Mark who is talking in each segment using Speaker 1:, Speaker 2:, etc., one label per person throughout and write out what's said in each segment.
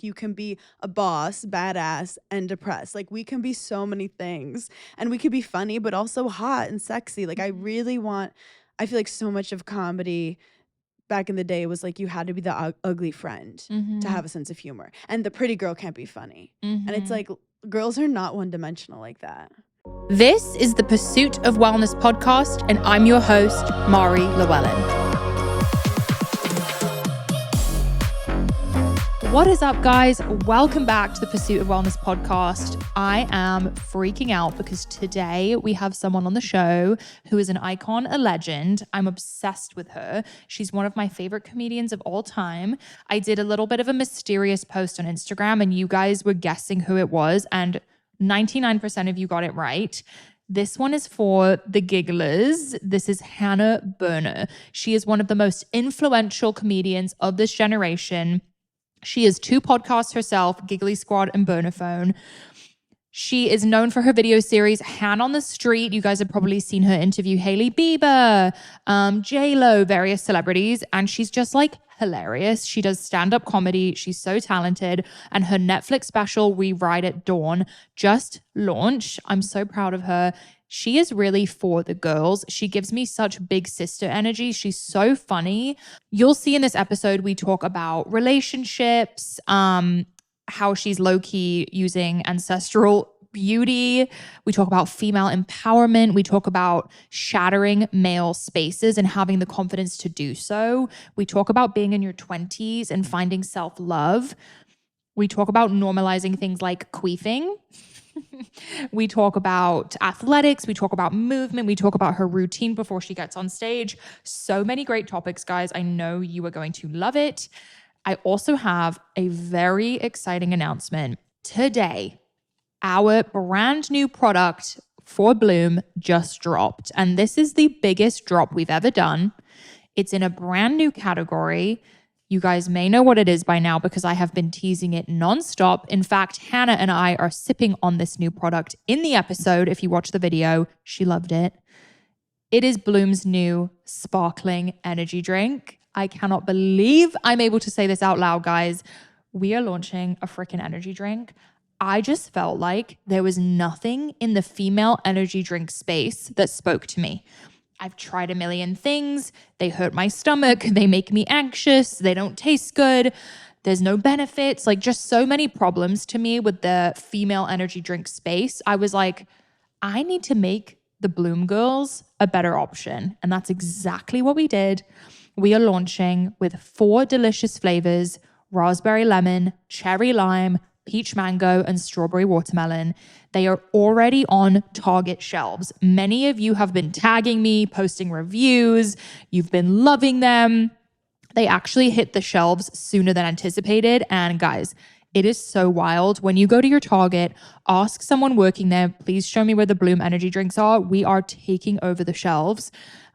Speaker 1: You can be a boss, badass, and depressed. Like, we can be so many things. And we could be funny, but also hot and sexy. Like, I feel like so much of comedy back in the day was like you had to be the ugly friend to have a sense of humor. And the pretty girl can't be funny. And it's like, girls are not one-dimensional like that.
Speaker 2: This is the Pursuit of Wellness podcast, and I'm your host, Mari Llewellyn. What is up, guys? Welcome back to the Pursuit of Wellness podcast. I am freaking out because today we have someone on the show who is an icon, a legend. I'm obsessed with her. She's one of my favorite comedians of all time. I did a little bit of a mysterious post on Instagram and you guys were guessing who it was, and 99% of you got it right. This one is for the gigglers. This is Hannah Berner. She is one of the most influential comedians of this generation. She has 2 podcasts herself, Giggly Squad and Burner Phone. She is known for her video series, Han on the Street. You guys have probably seen her interview Hailey Bieber, J-Lo, various celebrities, and she's just like hilarious. She does stand-up comedy. She's so talented. And her Netflix special, We Ride at Dawn, just launched. I'm so proud of her. She is really for the girls. She gives me such big sister energy. She's so funny. You'll see in this episode, we talk about relationships, how she's low-key using ancestral beauty. We talk about female empowerment. We talk about shattering male spaces and having the confidence to do so. We talk about being in your 20s and finding self-love. We talk about normalizing things like queefing. We talk about athletics. We talk about movement. We talk about her routine before she gets on stage. So many great topics, guys. I know you are going to love it. I also have a very exciting announcement. Today, our brand new product for Bloom just dropped. And this is the biggest drop we've ever done. It's in a brand new category. You guys may know what it is by now because I have been teasing it nonstop. In fact, Hannah and I are sipping on this new product in the episode. If you watch the video, she loved it. It is Bloom's new sparkling energy drink. I cannot believe I'm able to say this out loud, guys. We are launching a freaking energy drink. I just felt like there was nothing in the female energy drink space that spoke to me. I've tried a million things. They hurt my stomach. They make me anxious. They don't taste good. There's no benefits. Like, just so many problems to me with the female energy drink space. I was like, I need to make the Bloom girls a better option. And that's exactly what we did. We are launching with 4 delicious flavors: raspberry lemon, cherry lime, peach mango, and strawberry watermelon. They are already on Target shelves. Many of you have been tagging me, posting reviews. You've been loving them. They actually hit the shelves sooner than anticipated. And guys, it is so wild. When you go to your Target, ask someone working there, please show me where the Bloom energy drinks are. We are taking over the shelves.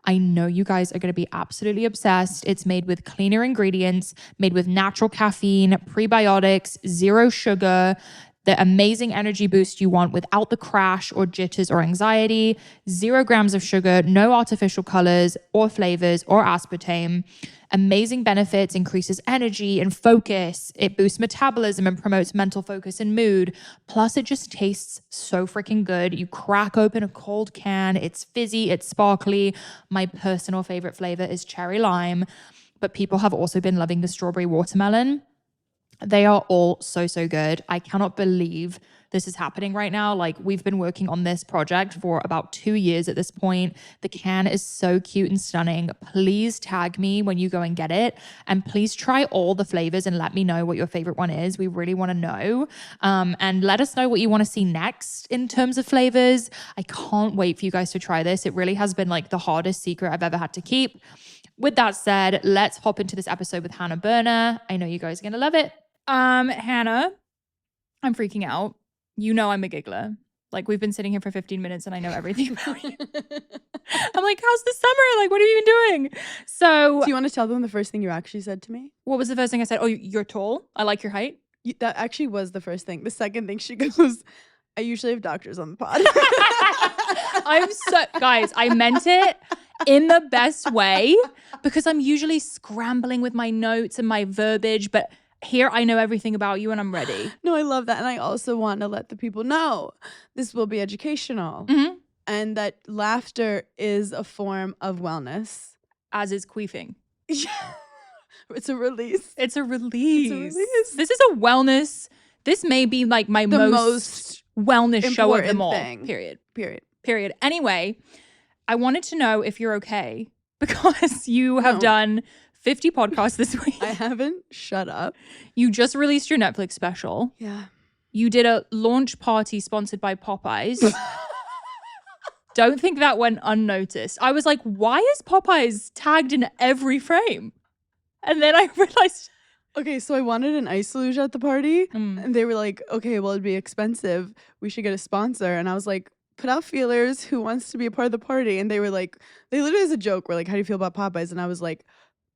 Speaker 2: I know you guys are going to be absolutely obsessed. It's made with cleaner ingredients, made with natural caffeine, prebiotics, 0 sugar, the amazing energy boost you want without the crash or jitters or anxiety, 0 grams of sugar, no artificial colors or flavors or aspartame. Amazing benefits, increases energy and focus. It boosts metabolism and promotes mental focus and mood. Plus, it just tastes so freaking good. You crack open a cold can. It's fizzy, it's sparkly. My personal favorite flavor is cherry lime, but people have also been loving the strawberry watermelon. They are all so, so good. I cannot believe this is happening right now. Like, we've been working on this project for about 2 years at this point. The can is so cute and stunning. Please tag me when you go and get it. And please try all the flavors and let me know what your favorite one is. We really want to know. And let us know what you want to see next in terms of flavors. I can't wait for you guys to try this. It really has been like the hardest secret I've ever had to keep. With that said, let's hop into this episode with Hannah Berner. I know you guys are going to love it. Hannah, I'm freaking out. You know I'm a giggler. Like, we've been sitting here for 15 minutes and I know everything about you. I'm like, how's the summer? Like, what have you been doing? So,
Speaker 1: Do you want to tell them the first thing you actually said to me?
Speaker 2: What was the first thing I said? Oh, you're tall. I like your height.
Speaker 1: That actually was the first thing. The second thing, she goes, I usually have doctors on the pod.
Speaker 2: Guys, I meant it in the best way because I'm usually scrambling with my notes and my verbiage, but here I know everything about you and I'm ready.
Speaker 1: No, I love that. And I also want to let the people know this will be educational
Speaker 2: Mhm.
Speaker 1: and that laughter is a form of wellness.
Speaker 2: As is queefing.
Speaker 1: It's a release.
Speaker 2: It's a release.
Speaker 1: It's a release.
Speaker 2: This is a wellness. This may be like my
Speaker 1: The
Speaker 2: most wellness show of them
Speaker 1: important
Speaker 2: all.
Speaker 1: thing.
Speaker 2: Period. Anyway, I wanted to know if you're okay because you have done 50 podcasts this week.
Speaker 1: I haven't. Shut up.
Speaker 2: You just released your Netflix special.
Speaker 1: Yeah.
Speaker 2: You did a launch party sponsored by Popeyes. Don't think that went unnoticed. I was like, why is Popeyes tagged in every frame? And then I realized.
Speaker 1: Okay, so I wanted an ice luge at the party. And they were like, okay, well, it'd be expensive. We should get a sponsor. And I was like, put out feelers. Who wants to be a part of the party? And they were like, they literally as a joke were like, how do you feel about Popeyes? And I was like,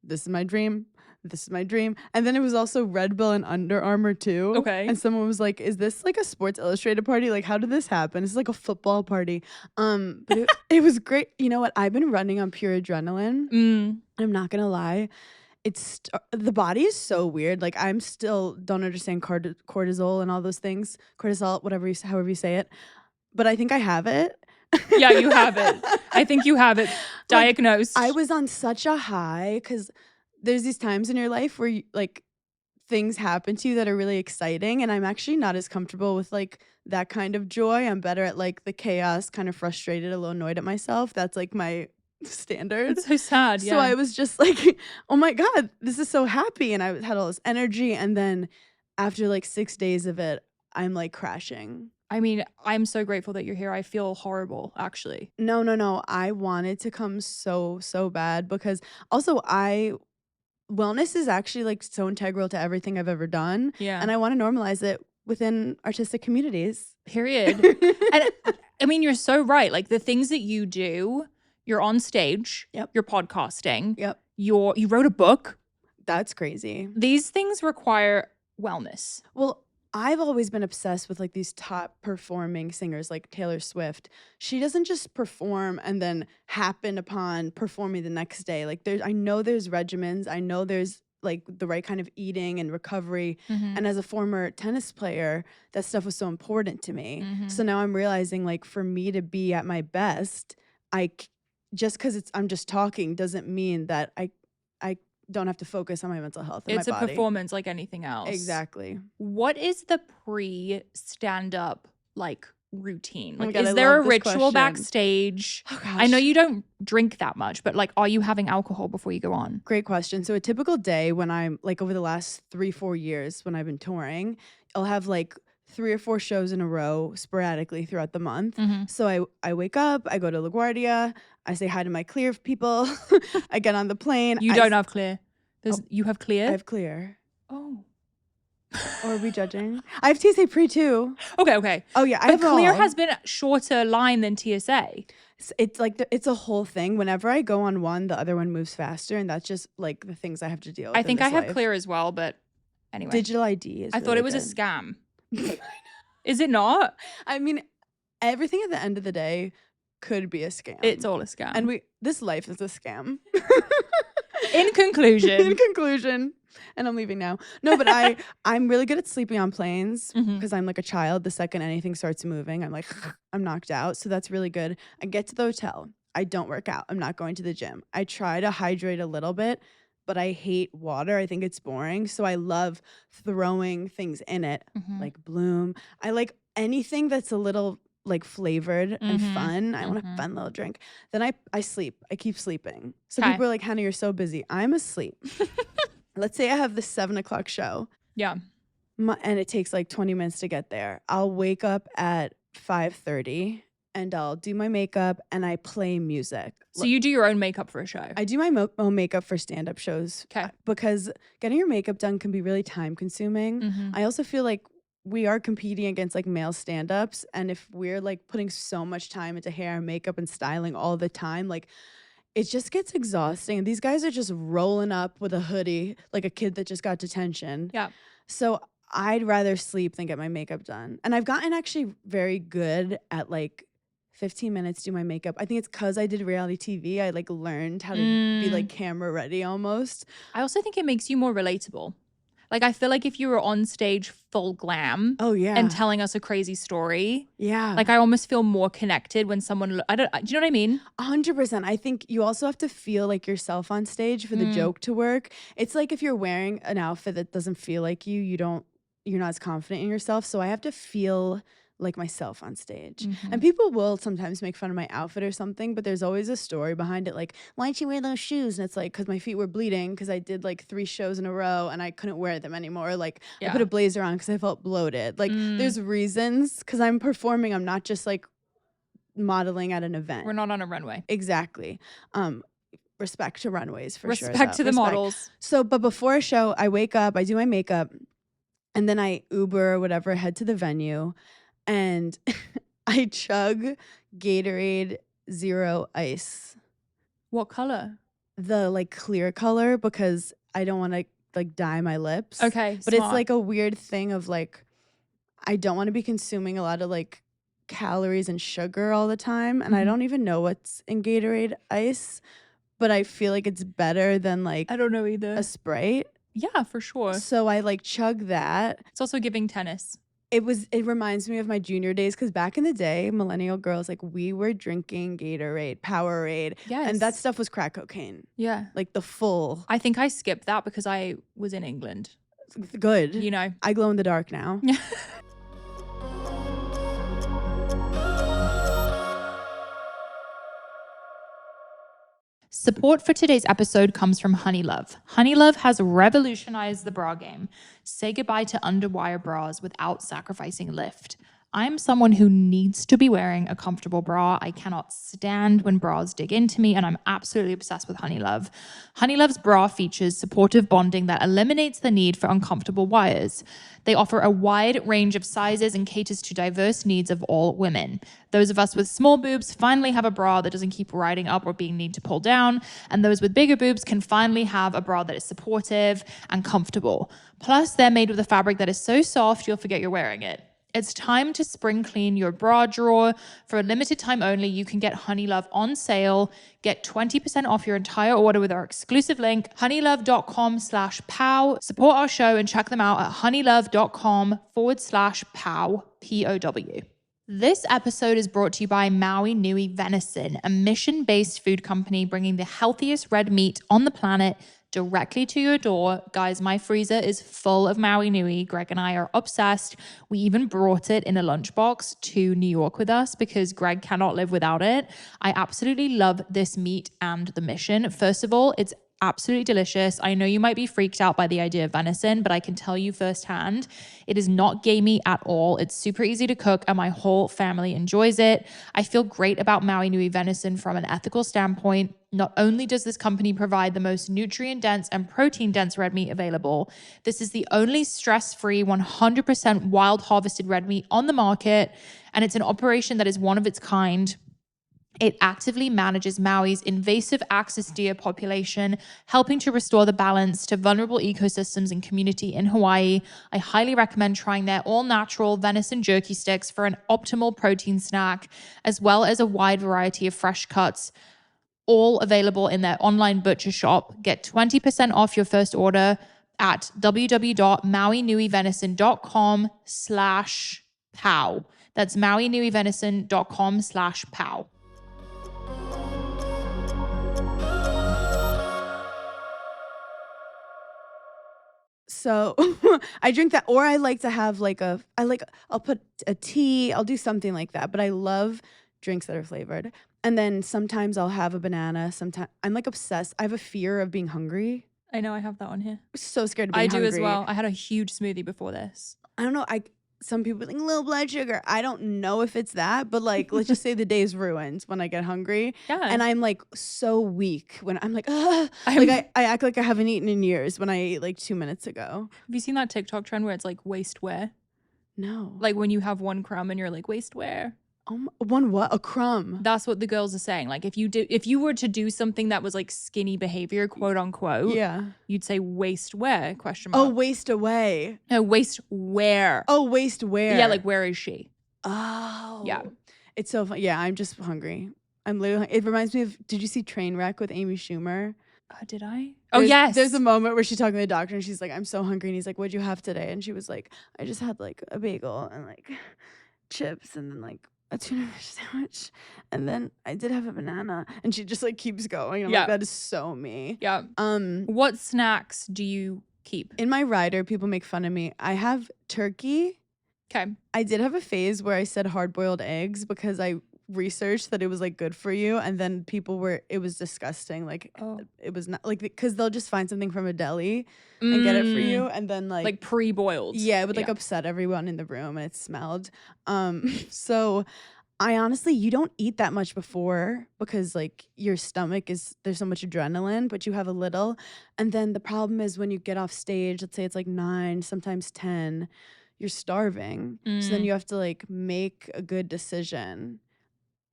Speaker 1: this is my dream. This is my dream. And then it was also Red Bull and Under Armour too.
Speaker 2: Okay.
Speaker 1: And someone was like, is this like a Sports Illustrated party? Like, how did this happen? It's like a football party. But it was great. You know what? I've been running on pure adrenaline. I'm not going to lie. It's the body is so weird. Like I'm still don't understand cortisol and all those things. Cortisol, however you say it. But I think I have it.
Speaker 2: Yeah, you have it. I think you have it diagnosed.
Speaker 1: Like, I was on such a high because there's these times in your life where like things happen to you that are really exciting, and I'm actually not as comfortable with like that kind of joy. I'm better at like the chaos, kind of frustrated, a little annoyed at myself. That's like my standard.
Speaker 2: It's so sad. Yeah.
Speaker 1: So I was just like, oh my God, this is so happy. And I had all this energy. And then after like 6 days of it, I'm like crashing.
Speaker 2: I mean, I'm so grateful that you're here. I feel horrible, actually.
Speaker 1: No. I wanted to come so bad because also wellness is actually like so integral to everything I've ever done.
Speaker 2: Yeah.
Speaker 1: And I want to normalize it within artistic communities.
Speaker 2: Period. And I mean, you're so right. Like the things that you do, you're on stage.
Speaker 1: Yep.
Speaker 2: You're podcasting.
Speaker 1: Yep.
Speaker 2: You wrote a book.
Speaker 1: That's crazy.
Speaker 2: These things require wellness.
Speaker 1: Well, I've always been obsessed with like these top performing singers like Taylor Swift. She doesn't just perform and then happen upon performing the next day. Like I know there's regimens. I know there's like the right kind of eating and recovery. And as a former tennis player, that stuff was so important to me. So now I'm realizing like for me to be at my best, just because I'm just talking doesn't mean that I don't have to focus on my mental health and
Speaker 2: it's
Speaker 1: my body.
Speaker 2: It's a performance like anything else.
Speaker 1: Exactly.
Speaker 2: What is the pre-stand-up like routine? Like,
Speaker 1: God,
Speaker 2: is there a ritual backstage?
Speaker 1: Oh, gosh.
Speaker 2: I know you don't drink that much, but like, are you having alcohol before you go on?
Speaker 1: Great question. So a typical day when I'm like over the last 3-4 years when I've been touring, I'll have like 3 or 4 shows in a row sporadically throughout the month. So I wake up, I go to LaGuardia, I say hi to my Clear people, I get on the plane.
Speaker 2: You don't have Clear. You have Clear?
Speaker 1: I have Clear.
Speaker 2: Oh.
Speaker 1: Or are we judging? I have TSA Pre too.
Speaker 2: Okay.
Speaker 1: Oh yeah,
Speaker 2: but Clear has been a shorter line than TSA.
Speaker 1: It's like it's a whole thing. Whenever I go on one, the other one moves faster, and that's just like the things I have to deal with.
Speaker 2: I think I have
Speaker 1: life.
Speaker 2: Clear as well, but anyway.
Speaker 1: Digital ID is
Speaker 2: I thought it was a scam. Is it not?
Speaker 1: I mean, everything at the end of the day could be a scam.
Speaker 2: It's all a scam.
Speaker 1: And this life is a scam.
Speaker 2: In conclusion.
Speaker 1: And I'm leaving now. No, but I'm really good at sleeping on planes because I'm like a child. The second anything starts moving, I'm like, I'm knocked out. So that's really good. I get to the hotel. I don't work out. I'm not going to the gym. I try to hydrate a little bit, but I hate water. I think it's boring. So I love throwing things in it, like Bloom. I like anything that's a little like flavored and fun. I want a fun little drink. Then I sleep. I keep sleeping. So people are like, Hannah, you're so busy. I'm asleep. Let's say I have the 7:00 show.
Speaker 2: Yeah.
Speaker 1: And it takes like 20 minutes to get there. I'll wake up at 5:30 and I'll do my makeup and I play music.
Speaker 2: So you do your own makeup for a show?
Speaker 1: I do my own makeup for stand-up shows.
Speaker 2: Okay.
Speaker 1: Because getting your makeup done can be really time consuming. I also feel like we are competing against like male stand-ups, and if we're like putting so much time into hair and makeup and styling all the time, like it just gets exhausting. And these guys are just rolling up with a hoodie like a kid that just got detention.
Speaker 2: Yeah.
Speaker 1: So I'd rather sleep than get my makeup done. And I've gotten actually very good at like 15 minutes do my makeup. I think it's because I did reality TV. I like learned how to be like camera ready almost.
Speaker 2: I also think it makes you more relatable. Like, I feel like if you were on stage full glam
Speaker 1: Oh yeah.
Speaker 2: and telling us a crazy story,
Speaker 1: Yeah.
Speaker 2: like I almost feel more connected when someone, do you know what I mean?
Speaker 1: 100%. I think you also have to feel like yourself on stage for the joke to work. It's like if you're wearing an outfit that doesn't feel like you're not as confident in yourself. So I have to feel like myself on stage. And people will sometimes make fun of my outfit or something, but there's always a story behind it. Like, why'd you wear those shoes? And it's like, because my feet were bleeding because I did like 3 shows in a row and I couldn't wear them anymore. Like, I put a blazer on because I felt bloated. Like, there's reasons because I'm performing. I'm not just like modeling at an event.
Speaker 2: We're not on a runway.
Speaker 1: Exactly. Respect to runways for sure.
Speaker 2: Respect to the models.
Speaker 1: So, but before a show, I wake up, I do my makeup, and then I Uber or whatever, head to the venue, and I chug Gatorade Zero Ice.
Speaker 2: What color?
Speaker 1: The like clear color because I don't want to like dye my lips.
Speaker 2: Okay,
Speaker 1: but
Speaker 2: smart.
Speaker 1: it's like a weird thing of like I don't want to be consuming a lot of like calories and sugar all the time, and I don't even know what's in Gatorade Ice, but I feel like it's better than like
Speaker 2: I don't know either.
Speaker 1: a Sprite.
Speaker 2: Yeah, for sure.
Speaker 1: So I like chug that.
Speaker 2: It's also giving tennis.
Speaker 1: It reminds me of my junior days because back in the day, millennial girls, like we were drinking Gatorade, Powerade, and that stuff was crack cocaine.
Speaker 2: Yeah.
Speaker 1: Like the full.
Speaker 2: I think I skipped that because I was in England.
Speaker 1: Good.
Speaker 2: You know.
Speaker 1: I glow in the dark now.
Speaker 2: Support for today's episode comes from Honeylove. Honeylove has revolutionized the bra game. Say goodbye to underwire bras without sacrificing lift. I'm someone who needs to be wearing a comfortable bra. I cannot stand when bras dig into me, and I'm absolutely obsessed with Honeylove. Honeylove's bra features supportive bonding that eliminates the need for uncomfortable wires. They offer a wide range of sizes and caters to diverse needs of all women. Those of us with small boobs finally have a bra that doesn't keep riding up or being need to pull down, and those with bigger boobs can finally have a bra that is supportive and comfortable. Plus, they're made with a fabric that is so soft you'll forget you're wearing it. It's time to spring clean your bra drawer. For a limited time only, you can get Honeylove on sale. Get 20% off your entire order with our exclusive link, honeylove.com/pow. Support our show and check them out at honeylove.com/pow, P-O-W. This episode is brought to you by Maui Nui Venison, a mission-based food company bringing the healthiest red meat on the planet directly to your door. Guys, my freezer is full of Maui Nui. Greg and I are obsessed. We even brought it in a lunchbox to New York with us because Greg cannot live without it. I absolutely love this meat and the mission. First of all, it's absolutely delicious. I know you might be freaked out by the idea of venison, but I can tell you firsthand, it is not gamey at all. It's super easy to cook and my whole family enjoys it. I feel great about Maui Nui venison from an ethical standpoint. Not only does this company provide the most nutrient-dense and protein-dense red meat available, this is the only stress-free 100% wild harvested red meat on the market, and it's an operation that is one of its kind. It actively manages Maui's invasive axis deer population, helping to restore the balance to vulnerable ecosystems and community in Hawaii. I highly recommend trying their all-natural venison jerky sticks for an optimal protein snack, as well as a wide variety of fresh cuts, all available in their online butcher shop. Get 20% off your first order at www.mauinuivenison.com/pow. That's mauinuivenison.com/pow.
Speaker 1: So I drink that, or I like to have like I'll put a tea, I'll do something like that, but I love drinks that are flavored. And then sometimes I'll have a banana. Sometimes I'm like obsessed. I have a fear of being hungry.
Speaker 2: I know I have that one here.
Speaker 1: I'm so scared of being hungry.
Speaker 2: I do as well. I had a huge smoothie before this.
Speaker 1: I don't know. Some people think low blood sugar. I don't know if it's that, but like let's just say the day is ruined when I get hungry.
Speaker 2: Yeah.
Speaker 1: And I'm like so weak when I'm like, I act like I haven't eaten in years when I ate like 2 minutes ago.
Speaker 2: Have you seen that TikTok trend where it's like waist wear?
Speaker 1: No.
Speaker 2: Like when you have one crumb and you're like waist wear.
Speaker 1: One what? A crumb.
Speaker 2: That's what the girls are saying. Like if you were to do something that was like skinny behavior, quote unquote, you'd say waist wear, question mark.
Speaker 1: Oh, waist away.
Speaker 2: No, waist wear.
Speaker 1: Oh, waist wear.
Speaker 2: Yeah, like where is she?
Speaker 1: Oh.
Speaker 2: Yeah.
Speaker 1: It's so fun. Yeah, I'm just hungry. I'm literally, it reminds me of, did you see Trainwreck with Amy Schumer?
Speaker 2: Did I? Oh, yes.
Speaker 1: There's a moment where she's talking to the doctor and she's like, I'm so hungry. And he's like, what'd you have today? And she was like, I just had like a bagel and like chips and then like a tuna fish sandwich. And then I did have a banana. And she just like keeps going. I'm like, that is so me.
Speaker 2: Yeah. What snacks do you keep?
Speaker 1: In my rider, people make fun of me. I have turkey.
Speaker 2: Okay.
Speaker 1: I did have a phase where I said hard-boiled eggs because I researched that it was like good for you, and then it was disgusting. Like it was not like, because they'll just find something from a deli and get it for you, and then like
Speaker 2: pre-boiled.
Speaker 1: Yeah, it would like upset everyone in the room, and it smelled. So I honestly, you don't eat that much before because like your stomach there's so much adrenaline, but you have a little, and then the problem is when you get off stage, let's say it's like 9, sometimes 10, you're starving. So then you have to like make a good decision.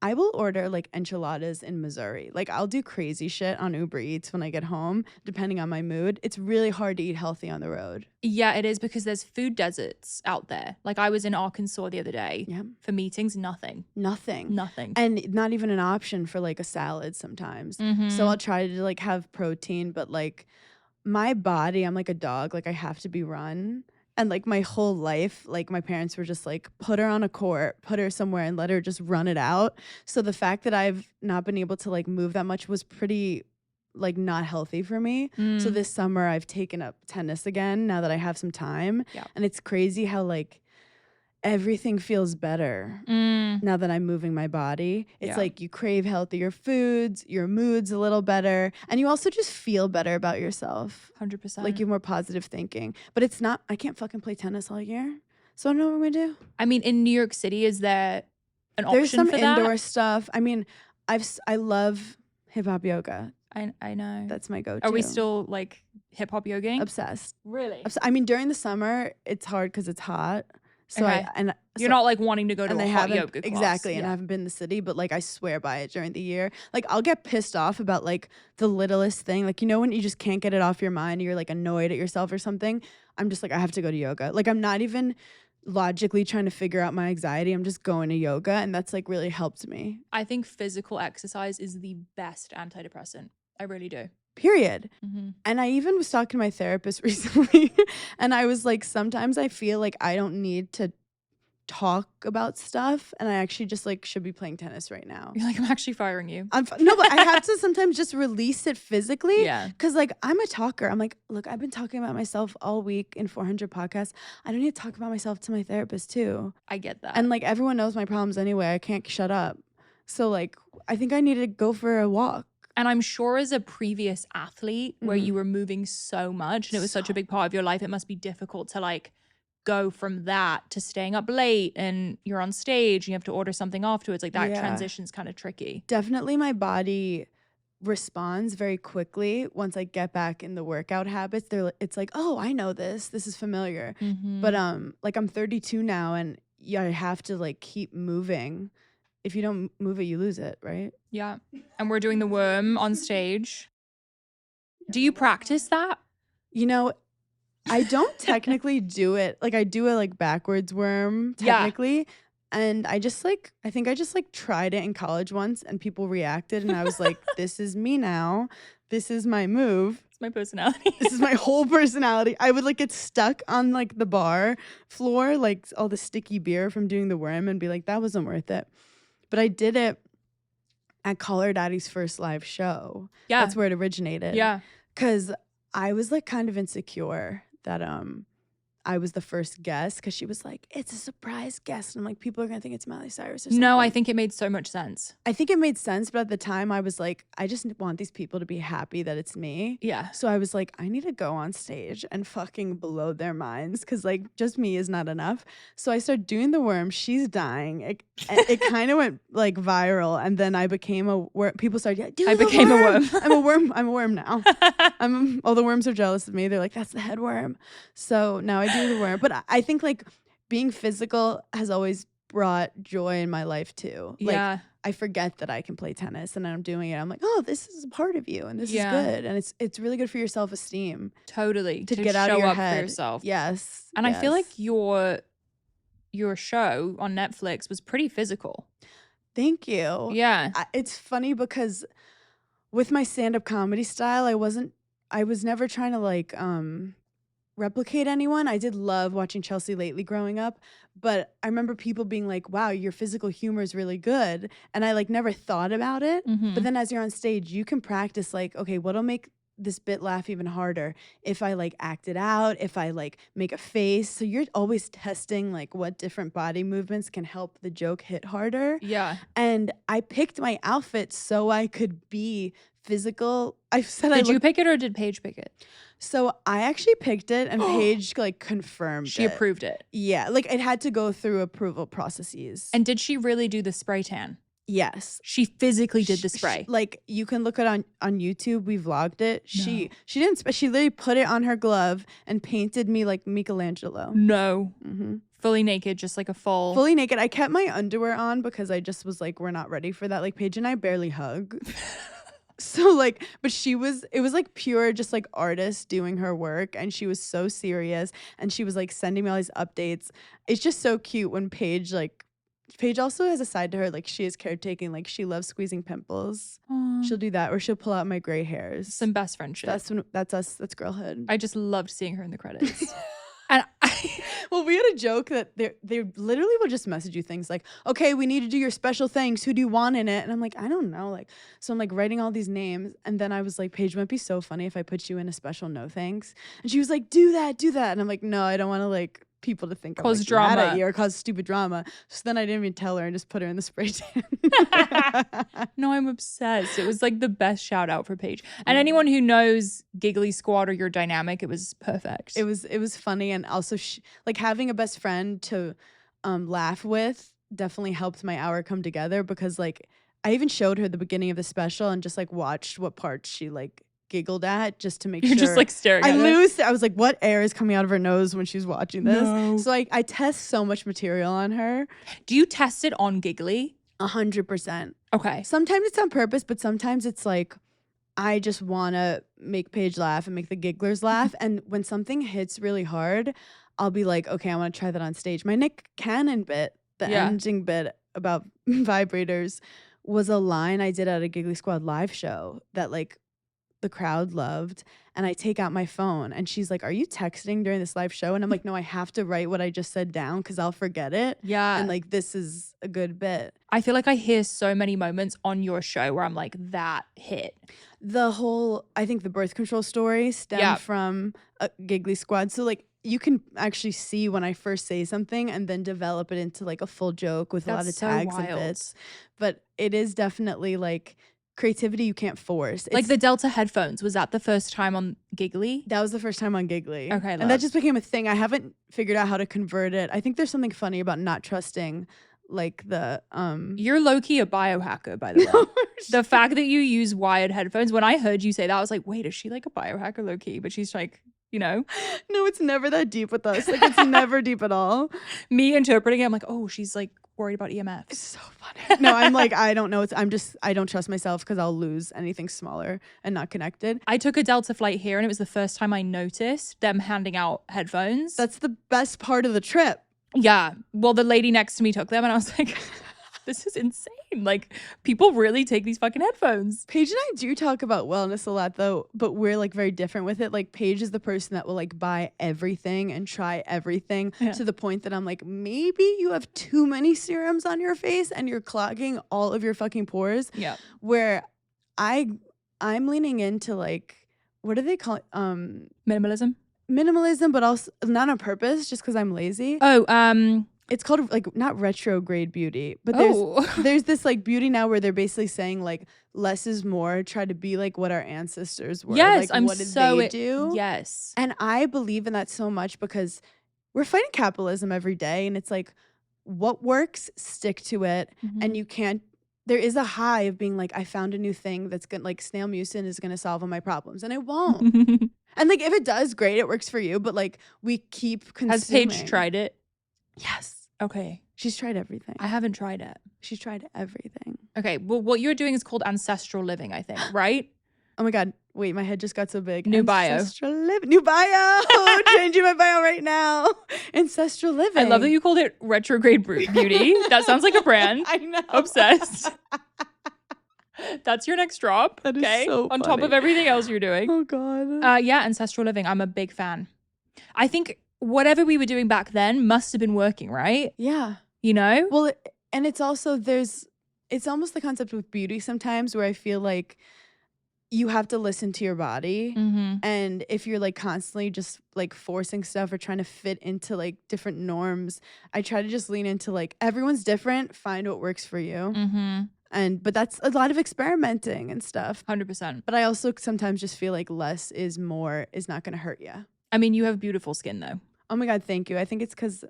Speaker 1: I will order like enchiladas in Missouri. Like I'll do crazy shit on Uber Eats when I get home, depending on my mood. It's really hard to eat healthy on the road.
Speaker 2: Yeah, it is, because there's food deserts out there. Like I was in Arkansas the other day for meetings, nothing. And not even an option for like a salad sometimes. So I'll try to like have protein, but like my body, I'm like a dog. Like I have to be run. And like my whole life, like my parents were just like, put her on a court, put her somewhere and let her just run it out. So the fact that I've not been able to like move that much was pretty like not healthy for me. So this summer I've taken up tennis again now that I have some time. And it's crazy how like everything feels better now that I'm moving my body. It's like you crave healthier foods, your mood's a little better, and you also just feel better about yourself. 100%.
Speaker 1: Like you're more positive thinking. But it's not, I can't fucking play tennis all year. So I don't know what I'm gonna do.
Speaker 2: I mean, in New York City, is there an option
Speaker 1: There's some
Speaker 2: for that?
Speaker 1: indoor stuff. I mean, I love hip hop yoga.
Speaker 2: I know.
Speaker 1: That's my go-to.
Speaker 2: Are we still like hip hop yogaing?
Speaker 1: Obsessed.
Speaker 2: Really?
Speaker 1: I mean, during the summer, it's hard because it's hot. So
Speaker 2: you're not like wanting to go to a hot yoga class.
Speaker 1: Exactly. And I haven't been in the city, but like I swear by it during the year. Like I'll get pissed off about like the littlest thing. Like, you know, when you just can't get it off your mind, you're like annoyed at yourself or something. I'm just like, I have to go to yoga. Like I'm not even logically trying to figure out my anxiety. I'm just going to yoga, and that's like really helped me.
Speaker 2: I think physical exercise is the best antidepressant. I really do.
Speaker 1: Period. And I even was talking to my therapist recently, and I was like, sometimes I feel like I don't need to talk about stuff, and I actually just like should be playing tennis right now.
Speaker 2: You're like, I'm actually firing you.
Speaker 1: No, but I have to sometimes just release it physically.
Speaker 2: Yeah.
Speaker 1: Because like I'm a talker. I'm like, look, I've been talking about myself all week in 400 podcasts. I don't need to talk about myself to my therapist too.
Speaker 2: I get that.
Speaker 1: And like everyone knows my problems anyway. I can't shut up. So like I think I need to go for a walk.
Speaker 2: And I'm sure as a previous athlete where you were moving so much and it was such a big part of your life, it must be difficult to like go from that to staying up late and you're on stage and you have to order something afterwards. Like that transition's kind of tricky.
Speaker 1: Definitely my body responds very quickly once I get back in the workout habits. It's like, oh, I know this. This is familiar. But like I'm 32 now, and I have to like keep moving. If you don't move it, you lose it, right?
Speaker 2: Yeah. And we're doing the worm on stage. Do you practice that?
Speaker 1: You know, I don't technically do it. Like I do a like backwards worm technically. And I think I just like tried it in college once, and people reacted, and I was like, this is me now. This is my move.
Speaker 2: It's my personality.
Speaker 1: This is my whole personality. I would like get stuck on like the bar floor, like all the sticky beer from doing the worm, and be like, that wasn't worth it. But I did it at Caller Daddy's first live show.
Speaker 2: Yeah.
Speaker 1: That's where it originated.
Speaker 2: Yeah.
Speaker 1: Because I was like kind of insecure that I was the first guest, because she was like, it's a surprise guest. And I'm like, people are going to think it's Miley Cyrus or something.
Speaker 2: No, I think it made so much sense.
Speaker 1: I think it made sense. But at the time I was like, I just want these people to be happy that it's me.
Speaker 2: Yeah.
Speaker 1: So I was like, I need to go on stage and fucking blow their minds, because like just me is not enough. So I started doing the worm. She's dying. It kind of went like viral. And then I became a worm. People started, I became a worm. I'm a worm. I'm a worm now. All the worms are jealous of me. They're like, that's the head worm. So now I do the worm. But I think like being physical has always brought joy in my life too. Like I forget that I can play tennis, and I'm doing it. I'm like, oh, this is a part of you, and this is good, and it's really good for your self-esteem.
Speaker 2: Totally.
Speaker 1: To get out of your head.
Speaker 2: For yourself.
Speaker 1: Yes.
Speaker 2: And I feel like your show on Netflix was pretty physical.
Speaker 1: Thank you.
Speaker 2: Yeah.
Speaker 1: It's funny because with my stand-up comedy style, I was never trying to like replicate anyone. I did love watching Chelsea Lately growing up, but I remember people being like, wow, your physical humor is really good. And I like never thought about it. But then as you're on stage, you can practice like, okay, what'll make this bit laugh even harder if I like act it out, if I like make a face. So you're always testing like what different body movements can help the joke hit harder.
Speaker 2: Yeah.
Speaker 1: And I picked my outfit so I could be physical. I said
Speaker 2: Did you pick it or did Paige pick it?
Speaker 1: So I actually picked it and Paige like confirmed
Speaker 2: She
Speaker 1: it.
Speaker 2: approved it.
Speaker 1: Yeah, like it had to go through approval processes.
Speaker 2: And did she really do the spray tan?
Speaker 1: Yes.
Speaker 2: She physically did the spray.
Speaker 1: Like you can look it on YouTube. We vlogged it. She didn't. She literally put it on her glove and painted me like Michelangelo.
Speaker 2: No. Fully naked, just like a
Speaker 1: fully naked. I kept my underwear on because I just was like, we're not ready for that. Like Paige and I barely hug. So like, but it was like pure just like artist doing her work, and she was so serious, and she was like sending me all these updates. It's just so cute when Paige also has a side to her, like she is caretaking, like she loves squeezing pimples.
Speaker 2: Aww.
Speaker 1: She'll do that, or she'll pull out my gray hairs.
Speaker 2: Some best friendship.
Speaker 1: That's us. That's girlhood.
Speaker 2: I just loved seeing her in the credits. And
Speaker 1: well, we had a joke that they literally will just message you things like, okay, we need to do your special things. Who do you want in it? And I'm like, I don't know. Like, so I'm like writing all these names. And then I was like, Paige, wouldn't it be so funny if I put you in a special no thanks? And she was like, do that. And I'm like, no, I don't want to like people to think
Speaker 2: cause
Speaker 1: I'm like,
Speaker 2: drama
Speaker 1: mad at you or cause stupid drama. So then I didn't even tell her and just put her in the spray tan.
Speaker 2: No, I'm obsessed. It was like the best shout out for Paige. And anyone who knows Giggly Squad or your dynamic, it was perfect.
Speaker 1: It was funny, and also like having a best friend to laugh with definitely helped my hour come together, because like I even showed her the beginning of the special and just like watched what parts she like giggled at just to make
Speaker 2: You're
Speaker 1: sure.
Speaker 2: Just like staring at it.
Speaker 1: I was like, what air is coming out of her nose when she's watching this?
Speaker 2: No.
Speaker 1: So I test so much material on her.
Speaker 2: Do you test it on Giggly?
Speaker 1: 100%.
Speaker 2: Okay.
Speaker 1: Sometimes it's on purpose, but sometimes it's like I just want to make Paige laugh and make the gigglers laugh. And when something hits really hard, I'll be like, okay, I want to try that on stage. My Nick Cannon bit, the ending bit about vibrators, was a line I did at a Giggly Squad live show that like the crowd loved. And I take out my phone and she's like, are you texting during this live show? And I'm like, no, I have to write what I just said down because I'll forget it.
Speaker 2: Yeah.
Speaker 1: And like, this is a good bit.
Speaker 2: I feel like I hear so many moments on your show where I'm like, that hit.
Speaker 1: I think the birth control story stemmed from a Giggly Squad. So like, you can actually see when I first say something and then develop it into like a full joke with a lot of tags and bits. But it is definitely like creativity you can't force.
Speaker 2: Like the Delta headphones, was that the first time on Giggly?
Speaker 1: That was the first time on Giggly.
Speaker 2: Okay,
Speaker 1: and that just became a thing. I haven't figured out how to convert it. I think there's something funny about not trusting like the
Speaker 2: You're low-key a biohacker, by the way. The fact that you use wired headphones, when I heard you say that, I was like, wait, is she like a biohacker low-key? But she's like, you know.
Speaker 1: No, it's never that deep with us. Like it's never deep at all.
Speaker 2: Me interpreting it, I'm like, oh, she's like worried about EMFs.
Speaker 1: It's so funny. No, I'm like, I don't know. I don't trust myself because I'll lose anything smaller and not connected.
Speaker 2: I took a Delta flight here and it was the first time I noticed them handing out headphones.
Speaker 1: That's the best part of the trip.
Speaker 2: Yeah. Well, the lady next to me took them and I was like, this is insane. Like, people really take these fucking headphones.
Speaker 1: Paige and I do talk about wellness a lot though, but we're like very different with it. Like Paige is the person that will like buy everything and try everything to the point that I'm like, maybe you have too many serums on your face and you're clogging all of your fucking pores.
Speaker 2: Yeah.
Speaker 1: Where I'm leaning into like, what do they call it? Minimalism, but also not on purpose, just because I'm lazy. It's called like not retrograde beauty, but there's this like beauty now where they're basically saying like less is more. Try to be like what our ancestors were.
Speaker 2: Yes,
Speaker 1: like, what did they do?
Speaker 2: Yes,
Speaker 1: and I believe in that so much because we're fighting capitalism every day, and it's like what works, stick to it, and you can't. There is a high of being like, I found a new thing that's gonna like snail mucin is gonna solve all my problems, and it won't. And like if it does, great, it works for you. But like we keep consuming.
Speaker 2: Has Paige tried it?
Speaker 1: Yes.
Speaker 2: Okay.
Speaker 1: She's tried everything.
Speaker 2: I haven't tried it.
Speaker 1: She's tried everything.
Speaker 2: Okay. Well, what you're doing is called ancestral living, I think, right?
Speaker 1: Oh my God. Wait, my head just got so big.
Speaker 2: New bio.
Speaker 1: New bio. Changing my bio right now. Ancestral living.
Speaker 2: I love that you called it retrograde beauty. That sounds like a brand.
Speaker 1: I know.
Speaker 2: Obsessed. That's your next drop.
Speaker 1: That is
Speaker 2: okay.
Speaker 1: so
Speaker 2: On top of
Speaker 1: funny.
Speaker 2: everything else you're doing.
Speaker 1: Oh God.
Speaker 2: Yeah, ancestral living. I'm a big fan. I think whatever we were doing back then must have been working, right?
Speaker 1: Yeah.
Speaker 2: You know?
Speaker 1: Well, and it's also it's almost the concept with beauty sometimes where I feel like you have to listen to your body.
Speaker 2: Mm-hmm.
Speaker 1: And if you're like constantly just like forcing stuff or trying to fit into like different norms, I try to just lean into like everyone's different, find what works for you.
Speaker 2: Mm-hmm.
Speaker 1: But that's a lot of experimenting and stuff.
Speaker 2: 100%.
Speaker 1: But I also sometimes just feel like less is more is not going to hurt you.
Speaker 2: I mean, you have beautiful skin though.
Speaker 1: Oh my God, thank you. I think it's because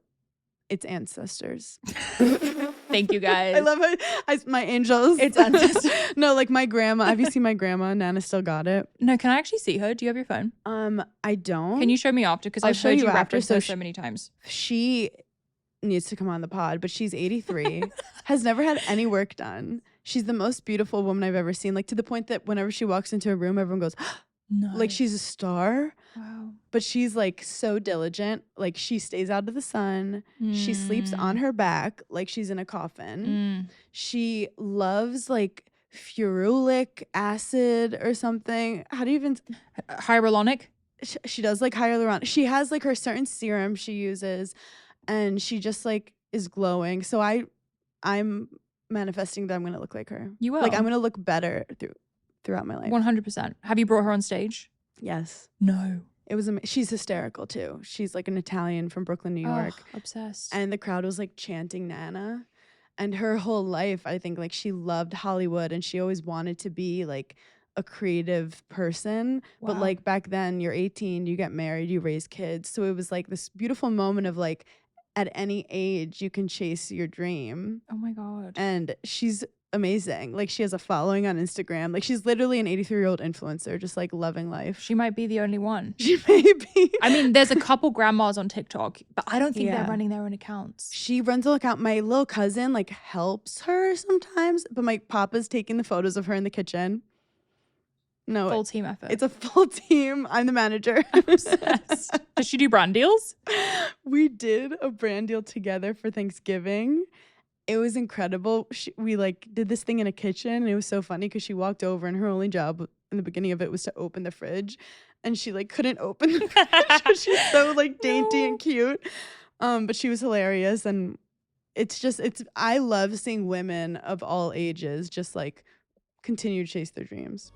Speaker 1: it's ancestors.
Speaker 2: Thank you guys.
Speaker 1: I love it. My angels.
Speaker 2: It's ancestors.
Speaker 1: No, like my grandma. Have you seen my grandma? Nana still got it.
Speaker 2: No, can I actually see her? Do you have your phone?
Speaker 1: I don't.
Speaker 2: Can you show me after? Because
Speaker 1: I'll
Speaker 2: I've
Speaker 1: show
Speaker 2: heard
Speaker 1: you
Speaker 2: you
Speaker 1: after.
Speaker 2: reference her
Speaker 1: So
Speaker 2: so many times.
Speaker 1: She needs to come on the pod, but she's 83, has never had any work done. She's the most beautiful woman I've ever seen. Like to the point that whenever she walks into a room, everyone goes,
Speaker 2: No.
Speaker 1: like she's a star.
Speaker 2: Wow.
Speaker 1: But she's like so diligent. Like she stays out of the sun. She sleeps on her back like she's in a coffin. She loves like ferulic acid or something. How do you even
Speaker 2: Hyaluronic?
Speaker 1: She does like hyaluronic. She has like her certain serum she uses, and she just like is glowing. So I'm manifesting that I'm gonna look like her.
Speaker 2: You will.
Speaker 1: Like I'm gonna look better throughout my life.
Speaker 2: 100%. Have you brought her on stage?
Speaker 1: Yes.
Speaker 2: No.
Speaker 1: It was she's hysterical too. She's like an Italian from Brooklyn, New York.
Speaker 2: Obsessed.
Speaker 1: And the crowd was like chanting Nana. And her whole life, I think like she loved Hollywood and she always wanted to be like a creative person.
Speaker 2: Wow.
Speaker 1: But like back then you're 18, you get married, you raise kids. So it was like this beautiful moment of like at any age you can chase your dream.
Speaker 2: Oh my God.
Speaker 1: And she's amazing. Like she has a following on Instagram. Like she's literally an 83-year-old influencer, just like loving life.
Speaker 2: She might be the only one.
Speaker 1: She may be.
Speaker 2: I mean, there's a couple grandmas on TikTok, but I don't think
Speaker 1: Yeah.
Speaker 2: they're running their own accounts.
Speaker 1: She runs an account. My little cousin like helps her sometimes, but my papa's taking the photos of her in the kitchen. No,
Speaker 2: Full team effort.
Speaker 1: it's a full team. I'm the manager.
Speaker 2: Obsessed. Does she do brand deals?
Speaker 1: We did a brand deal together for Thanksgiving. It was incredible. We like did this thing in a kitchen, and it was so funny because she walked over and her only job in the beginning of it was to open the fridge, and she like couldn't open the fridge 'cause she's so like dainty and cute. But she was hilarious, and I love seeing women of all ages just like continue to chase their dreams.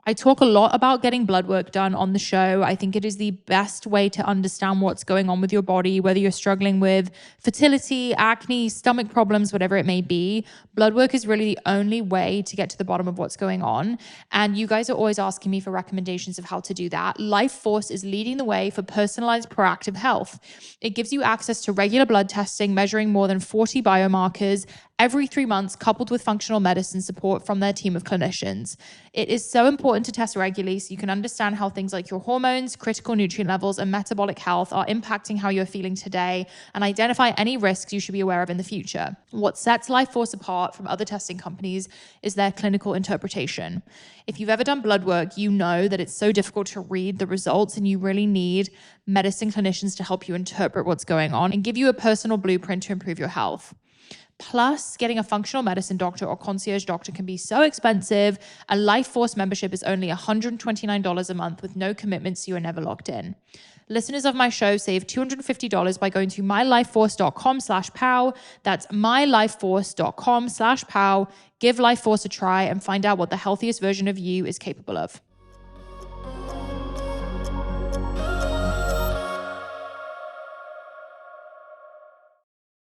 Speaker 2: I talk a lot about getting blood work done on the show. I think it is the best way to understand what's going on with your body, whether you're struggling with fertility, acne, stomach problems, whatever it may be. Blood work is really the only way to get to the bottom of what's going on. And you guys are always asking me for recommendations of how to do that. Life Force is leading the way for personalized proactive health. It gives you access to regular blood testing, measuring more than 40 biomarkers every 3 months, coupled with functional medicine support from their team of clinicians. It is so important to test regularly so you can understand how things like your hormones, critical nutrient levels, and metabolic health are impacting how you're feeling today and identify any risks you should be aware of in the future. What sets Life Force apart from other testing companies is their clinical interpretation. If you've ever done blood work, you know that it's so difficult to read the results and you really need medicine clinicians to help you interpret what's going on and give you a personal blueprint to improve your health. Plus, getting a functional medicine doctor or concierge doctor can be so expensive. A Life Force membership is only $129 a month with no commitment, so you are never locked in. Listeners of my show save $250 by going to mylifeforce.com/pow. That's mylifeforce.com/pow. Give Life Force a try and find out what the healthiest version of you is capable of.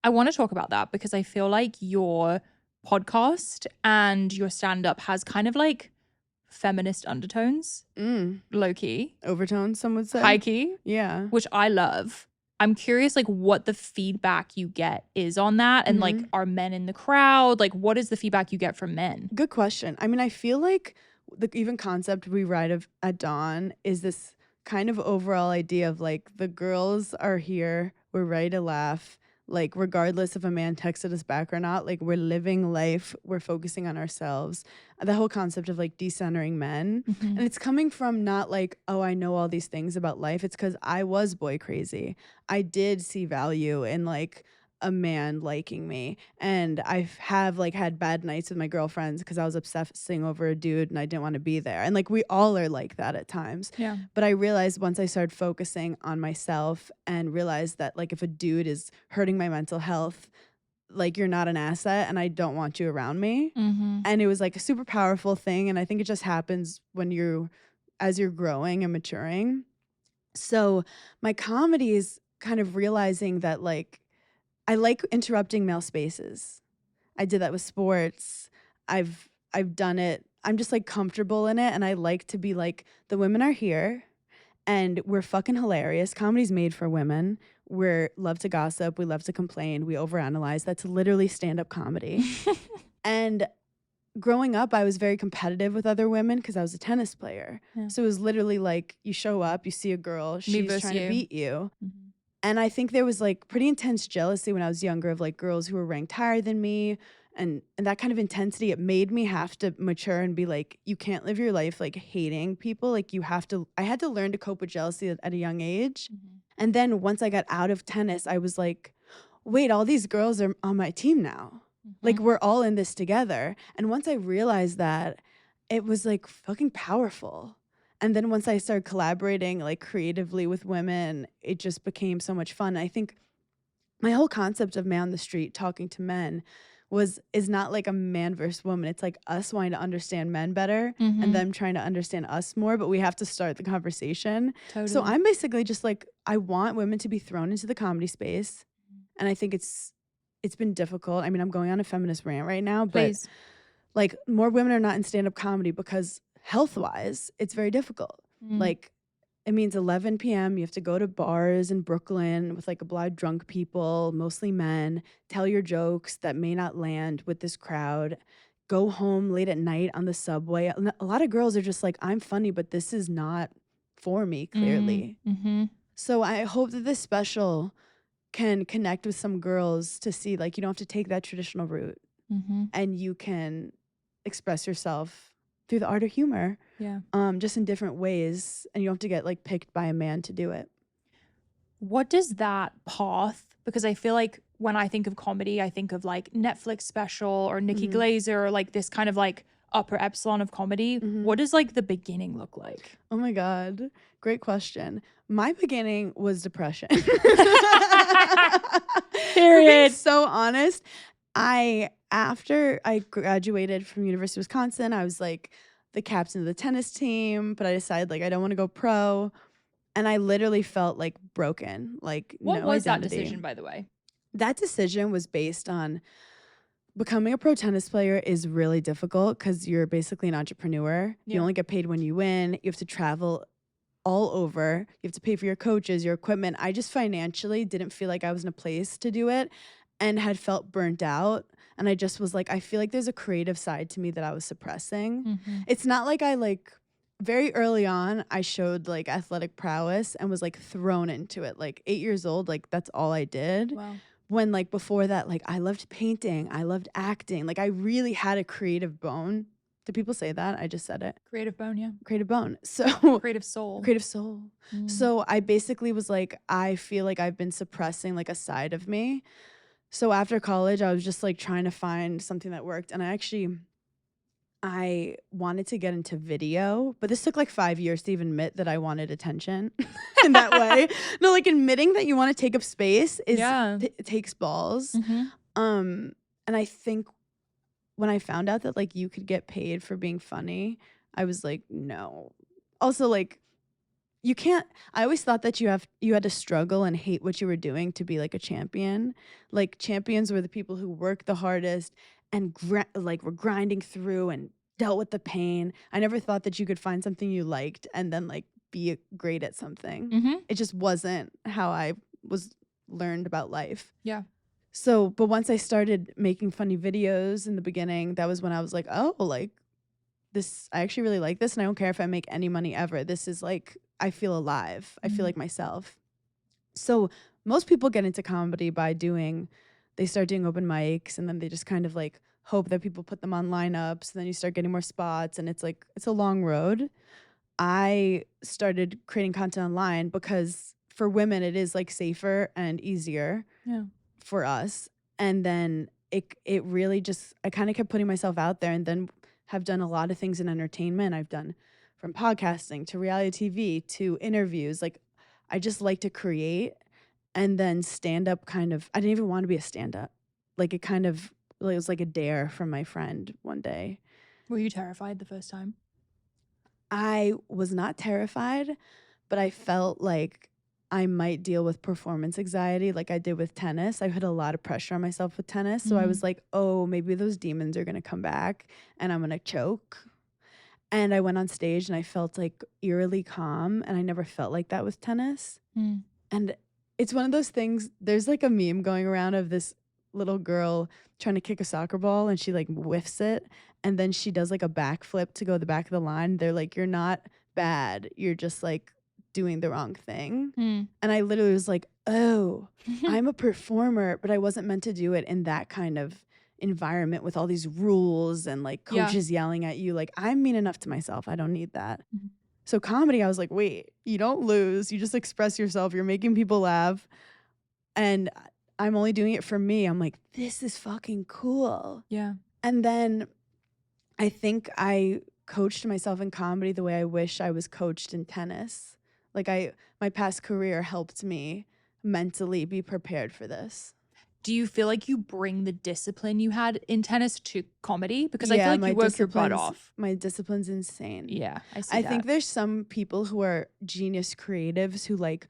Speaker 2: I want to talk about that because I feel like your podcast and your stand-up has kind of like feminist undertones, low-key.
Speaker 1: Overtones, some would say.
Speaker 2: High-key.
Speaker 1: Yeah.
Speaker 2: Which I love. I'm curious like what the feedback you get is on that and like are men in the crowd? Like what is the feedback you get from men?
Speaker 1: Good question. I mean, I feel like the even concept we write of at Dawn is this kind of overall idea of like the girls are here, we're ready to laugh. Like, regardless if a man texted us back or not, like, we're living life, we're focusing on ourselves. The whole concept of like decentering men. And it's coming from not like, oh, I know all these things about life. It's because I was boy crazy. I did see value in like a man liking me, and I have like had bad nights with my girlfriends because I was obsessing over a dude and I didn't want to be there, and like we all are like that at times.
Speaker 2: Yeah.
Speaker 1: But I realized once I started focusing on myself and realized that like if a dude is hurting my mental health, like you're not an asset and I don't want you around me. And it was like a super powerful thing, and I think it just happens when as you're growing and maturing. So my comedy is kind of realizing that like I like interrupting male spaces. I did that with sports. I've done it. I'm just like comfortable in it, and I like to be like, the women are here and we're fucking hilarious. Comedy's made for women. We love to gossip, we love to complain, we overanalyze. That's literally stand-up comedy. And growing up, I was very competitive with other women because I was a tennis player.
Speaker 2: Yeah.
Speaker 1: So it was literally like you show up, you see a girl, she's trying to beat you. And I think there was like pretty intense jealousy when I was younger of like girls who were ranked higher than me. And that kind of intensity, it made me have to mature and be like, you can't live your life like hating people. Like I had to learn to cope with jealousy at a young age. And then once I got out of tennis, I was like, wait, all these girls are on my team now. Like we're all in this together. And once I realized that, it was like fucking powerful. And then once I started collaborating like creatively with women, it just became so much fun. I think my whole concept of man on the street talking to men is not like a man versus woman. It's like us wanting to understand men better and them trying to understand us more, but we have to start the conversation. Totally. So I'm basically just like, I want women to be thrown into the comedy space. And I think it's been difficult. I mean, I'm going on a feminist rant right now, but like more women are not in stand-up comedy because health-wise, it's very difficult. Like it means 11 p.m. you have to go to bars in Brooklyn with like a lot of drunk people, mostly men, tell your jokes that may not land with this crowd, go home late at night on the subway. A lot of girls are just like, I'm funny, but this is not for me, clearly. So I hope that this special can connect with some girls to see like you don't have to take that traditional route and you can express yourself through the art of humor, just in different ways, and you don't have to get like picked by a man to do it.
Speaker 2: What does that path, because I feel like when I think of comedy, I think of like Netflix special or Nikki Glaser or like this kind of like upper epsilon of comedy. What does like the beginning look like?
Speaker 1: Oh my God, great question. My beginning was depression.
Speaker 2: Period.
Speaker 1: So honest. After I graduated from University of Wisconsin, I was like the captain of the tennis team, but I decided like I don't want to go pro. And I literally felt like broken, like
Speaker 2: what
Speaker 1: no
Speaker 2: was
Speaker 1: identity.
Speaker 2: That decision, by the way?
Speaker 1: That decision was based on becoming a pro tennis player is really difficult because you're basically an entrepreneur. You only get paid when you win. You have to travel all over. You have to pay for your coaches, your equipment. I just financially didn't feel like I was in a place to do it and had felt burnt out. And I just was like, I feel like there's a creative side to me that I was suppressing. It's not like I like very early on, I showed like athletic prowess and was like thrown into it. Like 8 years old, like that's all I did.
Speaker 2: Wow.
Speaker 1: When like before that, like I loved painting, I loved acting. Like I really had a creative bone. Do people say that? I just said it.
Speaker 2: Creative bone, yeah.
Speaker 1: Creative bone. So
Speaker 2: creative soul.
Speaker 1: Creative soul. So I basically was like, I feel like I've been suppressing like a side of me. So after college, I was just like trying to find something that worked. And I wanted to get into video, but this took like 5 years to even admit that I wanted attention in that way. No, like admitting that you want to take up space is it takes balls. And I think when I found out that like you could get paid for being funny, I was like, no. Also, like you can't. I always thought that you had to struggle and hate what you were doing to be like a champion. Like champions were the people who worked the hardest and like were grinding through and dealt with the pain. I never thought that you could find something you liked and then like be great at something. It just wasn't how I was learned about life.
Speaker 2: Yeah.
Speaker 1: So, but once I started making funny videos in the beginning, that was when I was like, oh, like this, I actually really like this. And I don't care if I make any money ever. This is like, I feel alive. I feel like myself. So most people get into comedy by they start doing open mics, and then they just kind of like hope that people put them on lineups, and then you start getting more spots, and it's a long road. I started creating content online because for women it is like safer and easier for us. And then it really just, I kind of kept putting myself out there, and then have done a lot of things in entertainment. I've done from podcasting to reality TV to interviews. Like I just like to create. And then stand up kind of, I didn't even want to be a stand up. Like it kind of, it was like a dare from my friend one day.
Speaker 2: Were you terrified the first time?
Speaker 1: I was not terrified, but I felt like I might deal with performance anxiety like I did with tennis. I had a lot of pressure on myself with tennis. So I was like, oh, maybe those demons are going to come back and I'm going to choke. And I went on stage and I felt like eerily calm. And I never felt like that with tennis. And it's one of those things, there's like a meme going around of this little girl trying to kick a soccer ball and she like whiffs it. And then she does like a backflip to go the back of the line. They're like, you're not bad. You're just like doing the wrong thing. And I literally was like, oh, I'm a performer, but I wasn't meant to do it in that kind of environment with all these rules and like coaches yelling at you. Like I'm mean enough to myself. I don't need that. So comedy, I was like, wait, you don't lose. You just express yourself. You're making people laugh. And I'm only doing it for me. I'm like, this is fucking cool.
Speaker 2: Yeah.
Speaker 1: And then I think I coached myself in comedy the way I wish I was coached in tennis. Like my past career helped me mentally be prepared for this.
Speaker 2: Do you feel like you bring the discipline you had in tennis to comedy? Because I feel like you work your butt off.
Speaker 1: My discipline's insane.
Speaker 2: Yeah, I see
Speaker 1: I
Speaker 2: that.
Speaker 1: think there's some people who are genius creatives who like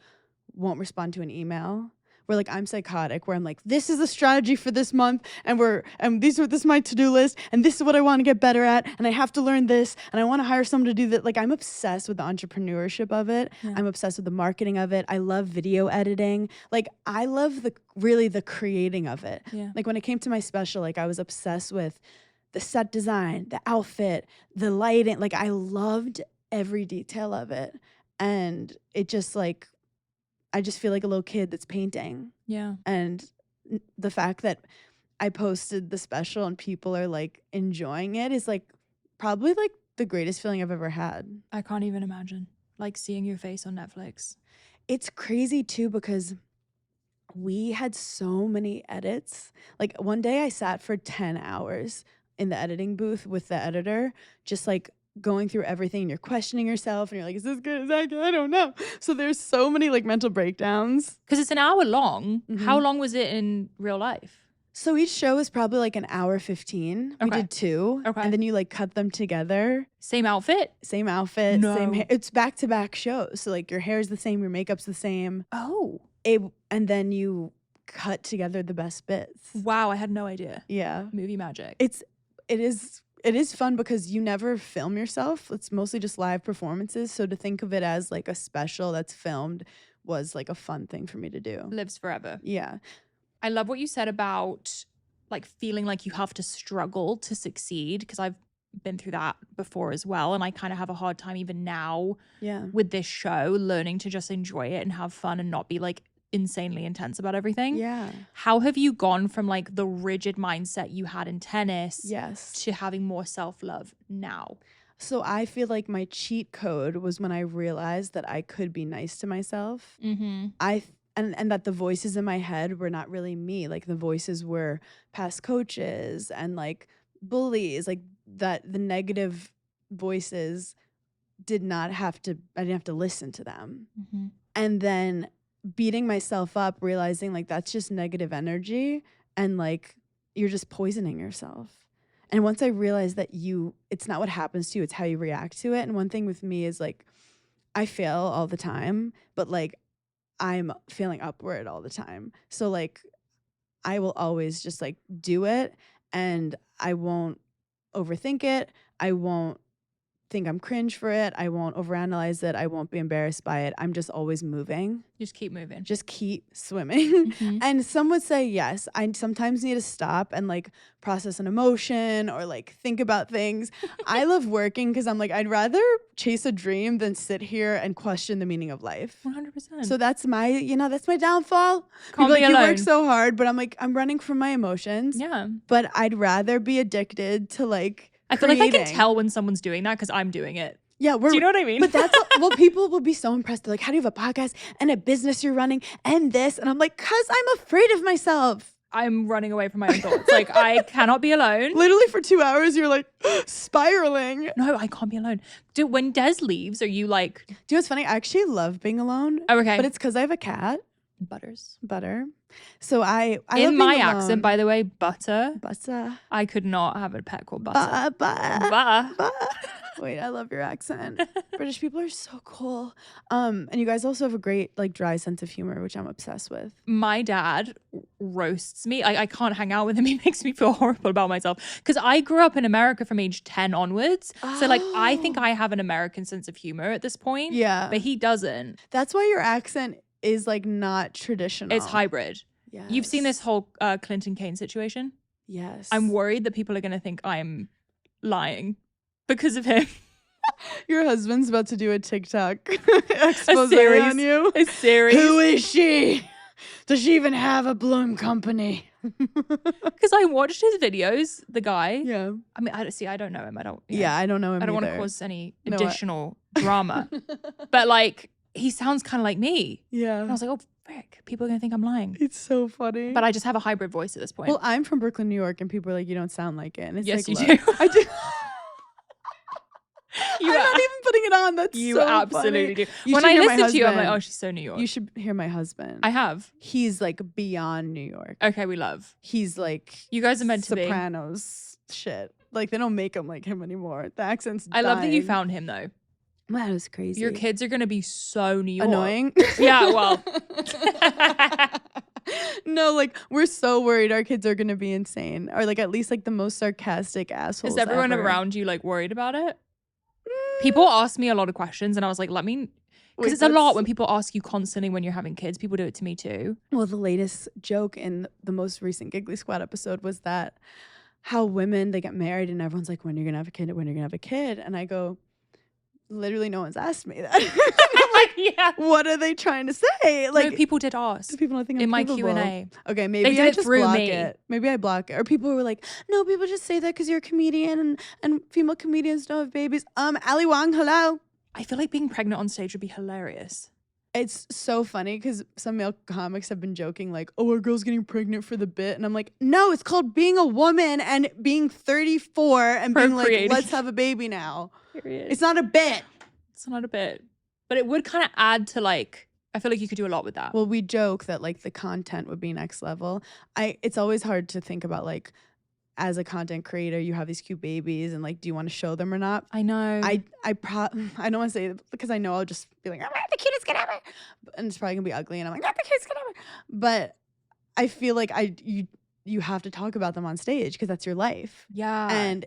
Speaker 1: won't respond to an email. Where like I'm psychotic, where I'm like, this is the strategy for this month, and this is my to-do list, and this is what I want to get better at, and I have to learn this, and I want to hire someone to do that. Like I'm obsessed with the entrepreneurship of it. Yeah. I'm obsessed with the marketing of it. I love video editing. Like I love the creating of it. Yeah. Like when it came to my special, like I was obsessed with the set design, the outfit, the lighting. Like I loved every detail of it. And it just like, I just feel like a little kid that's painting.
Speaker 2: Yeah.
Speaker 1: And the fact that I posted the special and people are like enjoying it is like probably like the greatest feeling I've ever had.
Speaker 2: I can't even imagine like seeing your face on Netflix.
Speaker 1: It's crazy too because we had so many edits. Like one day I sat for 10 hours in the editing booth with the editor, just like going through everything, and you're questioning yourself and you're like, is this good? Is that good? I don't know. So there's so many like mental breakdowns.
Speaker 2: Because it's an hour long. How long was it in real life?
Speaker 1: So each show is probably like an hour 15. We did 2. Okay. And then you like cut them together.
Speaker 2: Same outfit?
Speaker 1: Same outfit.
Speaker 2: No.
Speaker 1: Same hair. It's back-to-back shows. So like your hair's the same, your makeup's the same.
Speaker 2: Oh.
Speaker 1: And then you cut together the best bits.
Speaker 2: Wow, I had no idea.
Speaker 1: Yeah.
Speaker 2: Movie magic.
Speaker 1: It is fun because you never film yourself. It's mostly just live performances. So to think of it as like a special that's filmed was like a fun thing for me to do.
Speaker 2: Lives forever.
Speaker 1: Yeah.
Speaker 2: I love what you said about like feeling like you have to struggle to succeed, because I've been through that before as well. And I kind of have a hard time even now with this show, learning to just enjoy it and have fun and not be like insanely intense about everything.
Speaker 1: Yeah.
Speaker 2: How have you gone from like the rigid mindset you had in tennis to having more self-love now?
Speaker 1: So I feel like my cheat code was when I realized that I could be nice to myself. And that the voices in my head were not really me. Like the voices were past coaches and like bullies, like that the negative voices I didn't have to listen to them. And then beating myself up, realizing like that's just negative energy and like you're just poisoning yourself. And once I realized that it's not what happens to you, it's how you react to it. And one thing with me is like I fail all the time, but like I'm failing upward all the time. So like I will always just like do it, and I won't overthink it. I won't think I'm cringe for it. I won't overanalyze it. I won't be embarrassed by it. I'm just always moving.
Speaker 2: Just keep moving.
Speaker 1: Just keep swimming.
Speaker 2: Mhm.
Speaker 1: And some would say, yes, I sometimes need to stop and like process an emotion or like think about things. I love working because I'm like, I'd rather chase a dream than sit here and question the meaning of life.
Speaker 2: 100%.
Speaker 1: So that's my, that's my downfall.
Speaker 2: Can't
Speaker 1: People
Speaker 2: be
Speaker 1: like, you
Speaker 2: alone.
Speaker 1: work so hard, but I'm like, I'm running from my emotions.
Speaker 2: Yeah.
Speaker 1: But I'd rather be addicted to like
Speaker 2: I feel like I can
Speaker 1: creating.
Speaker 2: tell when someone's doing that because I'm doing it.
Speaker 1: Yeah,
Speaker 2: Do you know what I mean?
Speaker 1: But that's well, people will be so impressed. They're like, "How do you have a podcast and a business you're running and this?" And I'm like, "Cause I'm afraid of myself."
Speaker 2: I'm running away from my own thoughts. Like, I cannot be alone.
Speaker 1: Literally for 2 hours, you're like spiraling.
Speaker 2: No, I can't be alone. Dude, when Des leaves, are you like,
Speaker 1: Do you know what's funny? I actually love being alone.
Speaker 2: oh, okay.
Speaker 1: But it's because I have a cat,
Speaker 2: Butters?
Speaker 1: Butter. So I love
Speaker 2: In
Speaker 1: being
Speaker 2: my
Speaker 1: alone.
Speaker 2: accent, by the way, Butter.
Speaker 1: Butter.
Speaker 2: I could not have a pet called Butter.
Speaker 1: Butter.
Speaker 2: Butter.
Speaker 1: Wait, I love your accent. British people are so cool. And you guys also have a great like dry sense of humor, which I'm obsessed with.
Speaker 2: My dad roasts me. I can't hang out with him. He makes me feel horrible about myself because I grew up in America from age 10 onwards. So like I think I have an American sense of humor at this point.
Speaker 1: Yeah.
Speaker 2: But he doesn't.
Speaker 1: That's why your accent is like not traditional.
Speaker 2: It's hybrid.
Speaker 1: Yes.
Speaker 2: You've seen this whole Clinton Kane situation?
Speaker 1: Yes.
Speaker 2: I'm worried that people are going to think I'm lying because of him.
Speaker 1: Your husband's about to do a TikTok expose
Speaker 2: series.
Speaker 1: on you.
Speaker 2: A series.
Speaker 1: Who is she? Does she even have a Bloom company?
Speaker 2: Because I watched his videos, the guy.
Speaker 1: Yeah.
Speaker 2: I mean, I don't know him. I don't.
Speaker 1: Yeah, I don't know him
Speaker 2: I don't want to
Speaker 1: either.
Speaker 2: cause any
Speaker 1: No,
Speaker 2: additional drama. But like, he sounds kind of like me.
Speaker 1: Yeah.
Speaker 2: And I was like, oh, frick, people are going to think I'm lying.
Speaker 1: It's so funny.
Speaker 2: But I just have a hybrid voice at this point.
Speaker 1: Well, I'm from Brooklyn, New York, and people are like, you don't sound like it. And it's
Speaker 2: yes,
Speaker 1: like,
Speaker 2: you
Speaker 1: look,
Speaker 2: do.
Speaker 1: I do.
Speaker 2: You
Speaker 1: I'm not even putting it on. That's
Speaker 2: You
Speaker 1: so
Speaker 2: absolutely
Speaker 1: funny.
Speaker 2: do.
Speaker 1: You
Speaker 2: When
Speaker 1: should
Speaker 2: I
Speaker 1: hear my
Speaker 2: listen to you, I'm like,
Speaker 1: husband.
Speaker 2: oh, she's so New York.
Speaker 1: You should hear my husband.
Speaker 2: I have.
Speaker 1: He's like beyond New York.
Speaker 2: Okay, we love.
Speaker 1: He's like
Speaker 2: You guys are meant to be.
Speaker 1: Sopranos shit. Like they don't make him like him anymore. The accent's
Speaker 2: I love that you
Speaker 1: dying.
Speaker 2: found him though.
Speaker 1: That was crazy.
Speaker 2: Your kids are going to be so New York.
Speaker 1: Annoying.
Speaker 2: Yeah, well.
Speaker 1: No, like we're so worried our kids are gonna be insane, or like at least like the most sarcastic assholes.
Speaker 2: Is everyone
Speaker 1: ever.
Speaker 2: around you like worried about it? People ask me a lot of questions and I was like, let me,
Speaker 1: Wait,
Speaker 2: because it's a lot
Speaker 1: that's-
Speaker 2: when people ask you constantly when you're having kids. People do it to me too.
Speaker 1: Well, the latest joke in the most recent Giggly Squad episode was that how women they get married and everyone's like, when you're gonna have a kid, when you're gonna have a kid, and I go, literally no one's asked me that. I'm like,
Speaker 2: Yeah.
Speaker 1: what are they trying to say? Like
Speaker 2: No, people did ask
Speaker 1: do people not think I'm
Speaker 2: in my
Speaker 1: capable?
Speaker 2: Q&A.
Speaker 1: Okay, maybe
Speaker 2: did
Speaker 1: I
Speaker 2: it
Speaker 1: just
Speaker 2: through
Speaker 1: block
Speaker 2: me.
Speaker 1: it. Maybe I block it. Or people were like, no, people just say that because you're a comedian and female comedians don't have babies. Ali Wong, hello.
Speaker 2: I feel like being pregnant on stage would be hilarious.
Speaker 1: It's so funny because some male comics have been joking like, oh, our girl's getting pregnant for the bit. And I'm like, no, it's called being a woman and being 34 and being like,
Speaker 2: Procreating.
Speaker 1: let's have a baby now.
Speaker 2: Period.
Speaker 1: It's not a bit.
Speaker 2: It's not a bit. But it would kind of add to like, I feel like you could do a lot with that.
Speaker 1: Well, we joke that like the content would be next level. It's always hard to think about like, as a content creator, you have these cute babies and like, do you want to show them or not?
Speaker 2: I know.
Speaker 1: I don't want to say it because I know I'll just be like, I'm the cutest kid ever. And it's probably gonna be ugly. And I'm like, I'm the cutest kid ever. But I feel like you have to talk about them on stage because that's your life.
Speaker 2: Yeah.
Speaker 1: And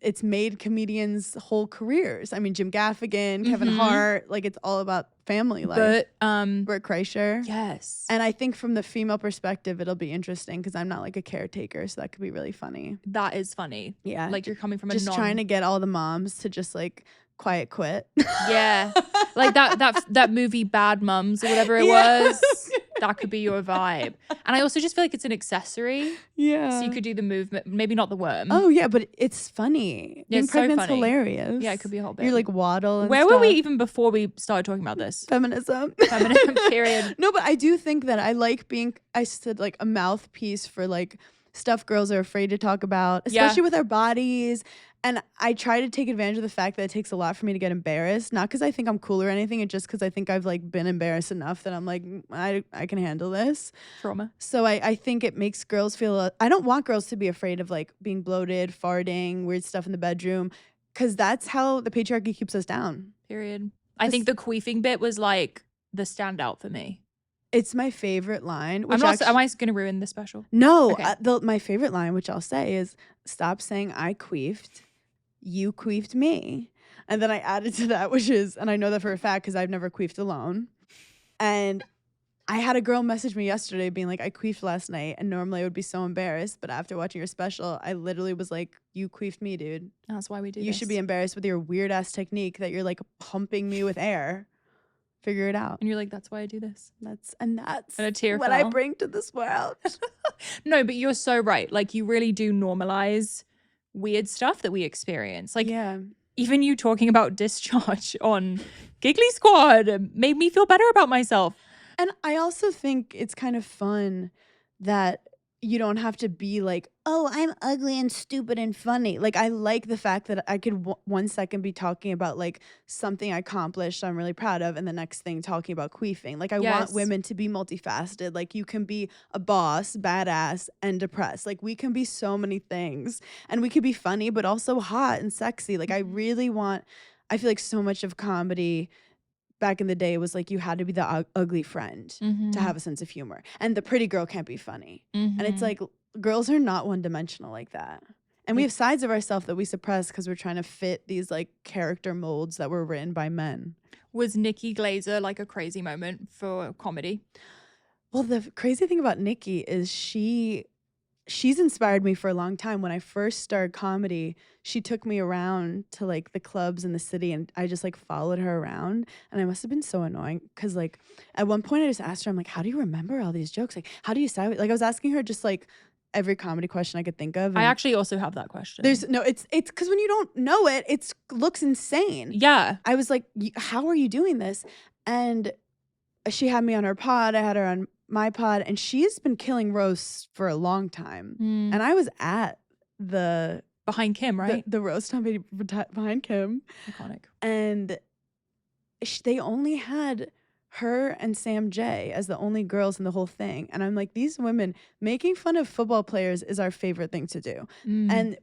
Speaker 1: it's made comedians' whole careers. I mean, Jim Gaffigan, Kevin
Speaker 2: Mhm.
Speaker 1: Hart, like it's all about family life.
Speaker 2: But
Speaker 1: Bert Kreischer.
Speaker 2: yes.
Speaker 1: And I think from the female perspective, it'll be interesting because I'm not like a caretaker, so that could be really funny.
Speaker 2: That is funny.
Speaker 1: Yeah,
Speaker 2: Like you're coming from a
Speaker 1: just trying to get all the moms to just like quiet quit.
Speaker 2: Yeah. Like that movie Bad Mums or whatever it
Speaker 1: Yes.
Speaker 2: was. That could be your vibe. And I also just feel like it's an accessory.
Speaker 1: Yeah.
Speaker 2: So you could do the movement, maybe not the worm.
Speaker 1: Oh yeah, but it's funny.
Speaker 2: Yeah,
Speaker 1: Being
Speaker 2: it's so
Speaker 1: pregnant's
Speaker 2: funny.
Speaker 1: hilarious.
Speaker 2: Yeah, it could be a whole bit.
Speaker 1: You like waddle. And
Speaker 2: Where were we
Speaker 1: stuff.
Speaker 2: even before we started talking about this?
Speaker 1: Feminism.
Speaker 2: Feminism, period.
Speaker 1: No, but I do think that I like being. I said like a mouthpiece for like stuff girls are afraid to talk about,
Speaker 2: Yeah.
Speaker 1: especially with our bodies. And I try to take advantage of the fact that it takes a lot for me to get embarrassed. Not because I think I'm cool or anything. It's just because I think I've like been embarrassed enough that I'm like, I can handle this.
Speaker 2: Trauma.
Speaker 1: So I think it makes girls feel, I don't want girls to be afraid of like being bloated, farting, weird stuff in the bedroom. Because that's how the patriarchy keeps us down.
Speaker 2: Period. I think the queefing bit was like the standout for me.
Speaker 1: It's my favorite line.
Speaker 2: Am
Speaker 1: Which
Speaker 2: I going to ruin the special?
Speaker 1: No,
Speaker 2: Okay.
Speaker 1: my favorite line, which I'll say, is stop saying I queefed. You queefed me. And then I added to that, which is, and I know that for a fact because I've never queefed alone. And I had a girl message me yesterday being like, I queefed last night, and normally I would be so embarrassed, but after watching your special, I literally was like, you queefed me, dude.
Speaker 2: That's why we do
Speaker 1: You should be embarrassed with your weird ass technique that you're like pumping me with air. Figure it out.
Speaker 2: And you're like, that's why I do this.
Speaker 1: That's
Speaker 2: And a tear
Speaker 1: what
Speaker 2: fell.
Speaker 1: I bring to this world.
Speaker 2: No, but you're so right. Like, you really do normalize weird stuff that we experience. Like,
Speaker 1: yeah.
Speaker 2: even you talking about discharge on Giggly Squad made me feel better about myself.
Speaker 1: And I also think it's kind of fun that you don't have to be like, oh, I'm ugly and stupid and funny. Like, I like the fact that I could 1 second be talking about like something I accomplished I'm really proud of, and the next thing talking about queefing. Like, I want women to be multifaceted. Like, you can be a boss, badass, and depressed. Like, we can be so many things, and we could be funny, but also hot and sexy. Like, I feel like so much of comedy back in the day was like you had to be the ugly friend to have a sense of humor, and the pretty girl can't be funny. And it's like girls are not one-dimensional like that, and we have sides of ourselves that we suppress because we're trying to fit these like character molds that were written by men.
Speaker 2: Was Nikki Glaser like a crazy moment for comedy?
Speaker 1: Well, the crazy thing about Nikki is she's inspired me for a long time. When I first started comedy, she took me around to like the clubs in the city, and I just like followed her around, and I must have been so annoying because like at one point I just asked her, I'm like, how do you remember all these jokes? Like, how do you say, like I was asking her just like every comedy question I could think of.
Speaker 2: I actually also have that question.
Speaker 1: It's because when you don't know it looks insane.
Speaker 2: Yeah.
Speaker 1: I was like, how are you doing this? And she had me on her pod. I had her on my pod, and she's been killing roasts for a long time. And I was at the
Speaker 2: behind Kim, right?
Speaker 1: The roast on behind Kim.
Speaker 2: Iconic.
Speaker 1: And they only had her and Sam J as the only girls in the whole thing. And I'm like, these women making fun of football players is our favorite thing to do. And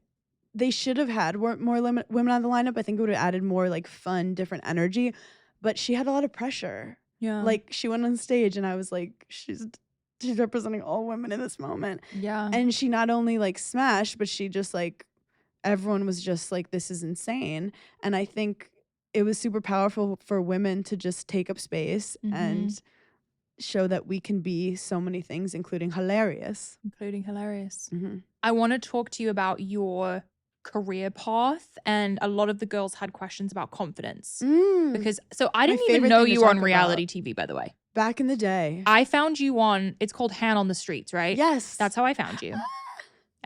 Speaker 1: they should have had more women on the lineup. I think it would have added more like fun, different energy. But she had a lot of pressure.
Speaker 2: Yeah.
Speaker 1: Like, she went on stage and I was like, she's representing all women in this moment.
Speaker 2: Yeah.
Speaker 1: And she not only like smashed, but she just like, everyone was just like, this is insane. And I think it was super powerful for women to just take up space and show that we can be so many things, including hilarious. I want to talk to you about your career path, and a lot of the girls had questions about confidence because I didn't even know you were on reality TV, by the way. Back in the day,
Speaker 2: I found you on, it's called Hannah on the Streets, right?
Speaker 1: Yes,
Speaker 2: that's how I found you.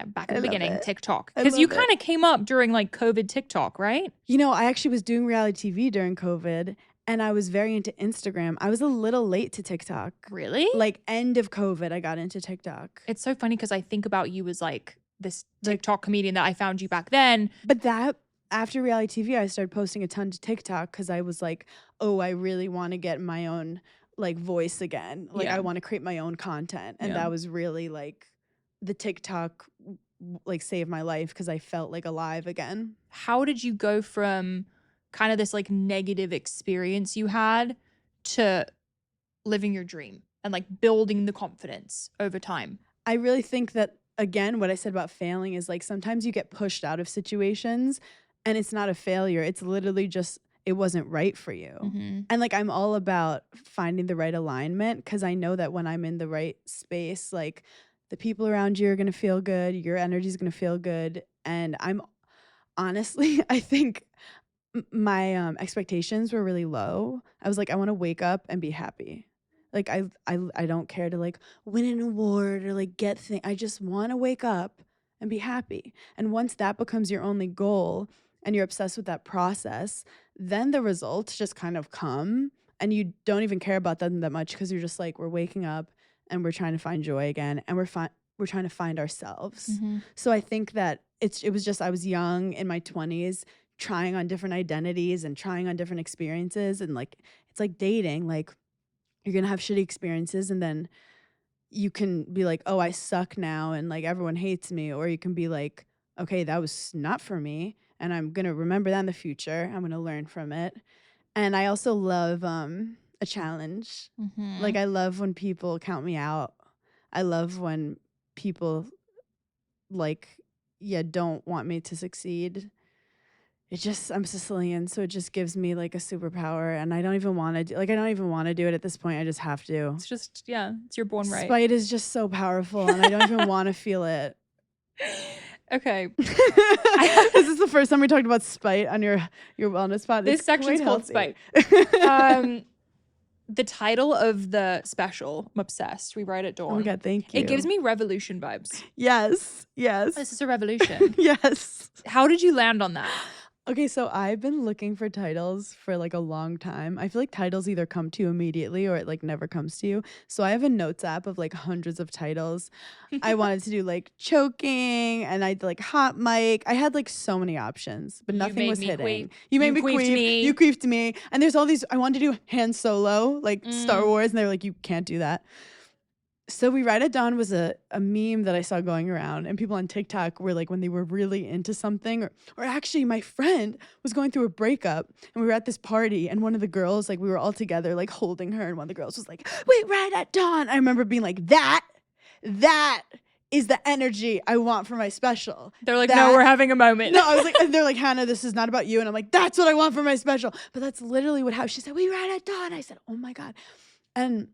Speaker 2: Back in the beginning, TikTok, because you kind of came up during like COVID TikTok, right?
Speaker 1: You know, I actually was doing reality TV during COVID, and I was very into Instagram. I was a little late to TikTok.
Speaker 2: Really?
Speaker 1: Like end of COVID, I got into TikTok.
Speaker 2: It's so funny because I think about you as like this TikTok comedian that I found you back then.
Speaker 1: But that after reality TV, I started posting a ton to TikTok because I was like, oh, I really want to get my own like voice again. Like I want to create my own content. And that was really like the TikTok like saved my life because I felt like alive again.
Speaker 2: How did you go from kind of this like negative experience you had to living your dream and like building the confidence over time?
Speaker 1: I really think that, again, what I said about failing is like sometimes you get pushed out of situations and it's not a failure. It's literally just it wasn't right for you. And like I'm all about finding the right alignment because I know that when I'm in the right space, like the people around you are going to feel good. Your energy is going to feel good. And I'm honestly, I think my expectations were really low. I was like, I want to wake up and be happy. Like I don't care to like win an award or like get things. I just want to wake up and be happy. And once that becomes your only goal and you're obsessed with that process, then the results just kind of come and you don't even care about them that much because you're just like, we're waking up and we're trying to find joy again and we're trying to find ourselves. So I think that it was just I was young in my 20s trying on different identities and trying on different experiences, and like it's like dating, like you're gonna have shitty experiences and then you can be like, oh, I suck now and like everyone hates me, or you can be like, okay, that was not for me and I'm gonna remember that in the future. I'm gonna learn from it. And I also love a challenge. Like I love when people count me out. I love when people like don't want me to succeed. I'm Sicilian, so it just gives me like a superpower, and I don't even want to do it at this point. I just have to.
Speaker 2: It's just, yeah, it's your born right.
Speaker 1: Spite is just so powerful, and I don't even want to feel it.
Speaker 2: Okay.
Speaker 1: This is the first time we talked about spite on your wellness pod.
Speaker 2: This section's called spite. The title of the special, I'm obsessed. We write at dawn.
Speaker 1: Oh my God, thank you.
Speaker 2: It gives me revolution vibes.
Speaker 1: Yes.
Speaker 2: This is a revolution.
Speaker 1: Yes.
Speaker 2: How did you land on that?
Speaker 1: Okay, so I've been looking for titles for like a long time. I feel like titles either come to you immediately or it like never comes to you. So I have a notes app of like hundreds of titles. I wanted to do like choking, and I did like hot mic. I had like so many options, but nothing was hitting. You made me queef. You queefed me. And there's all these, I wanted to do Han Solo, like Star Wars, and they were like, you can't do that. So We Ride at Dawn was a meme that I saw going around, and people on TikTok were like, when they were really into something, or actually my friend was going through a breakup, and we were at this party, and one of the girls, like we were all together, like holding her, and one of the girls was like, "We ride at dawn." I remember being like, that is the energy I want for my special.
Speaker 2: They're like, no, we're having a moment.
Speaker 1: No, I was like, and they're like, Hannah, this is not about you. And I'm like, that's what I want for my special. But that's literally what happened. She said, "We ride at dawn." I said, oh my God. And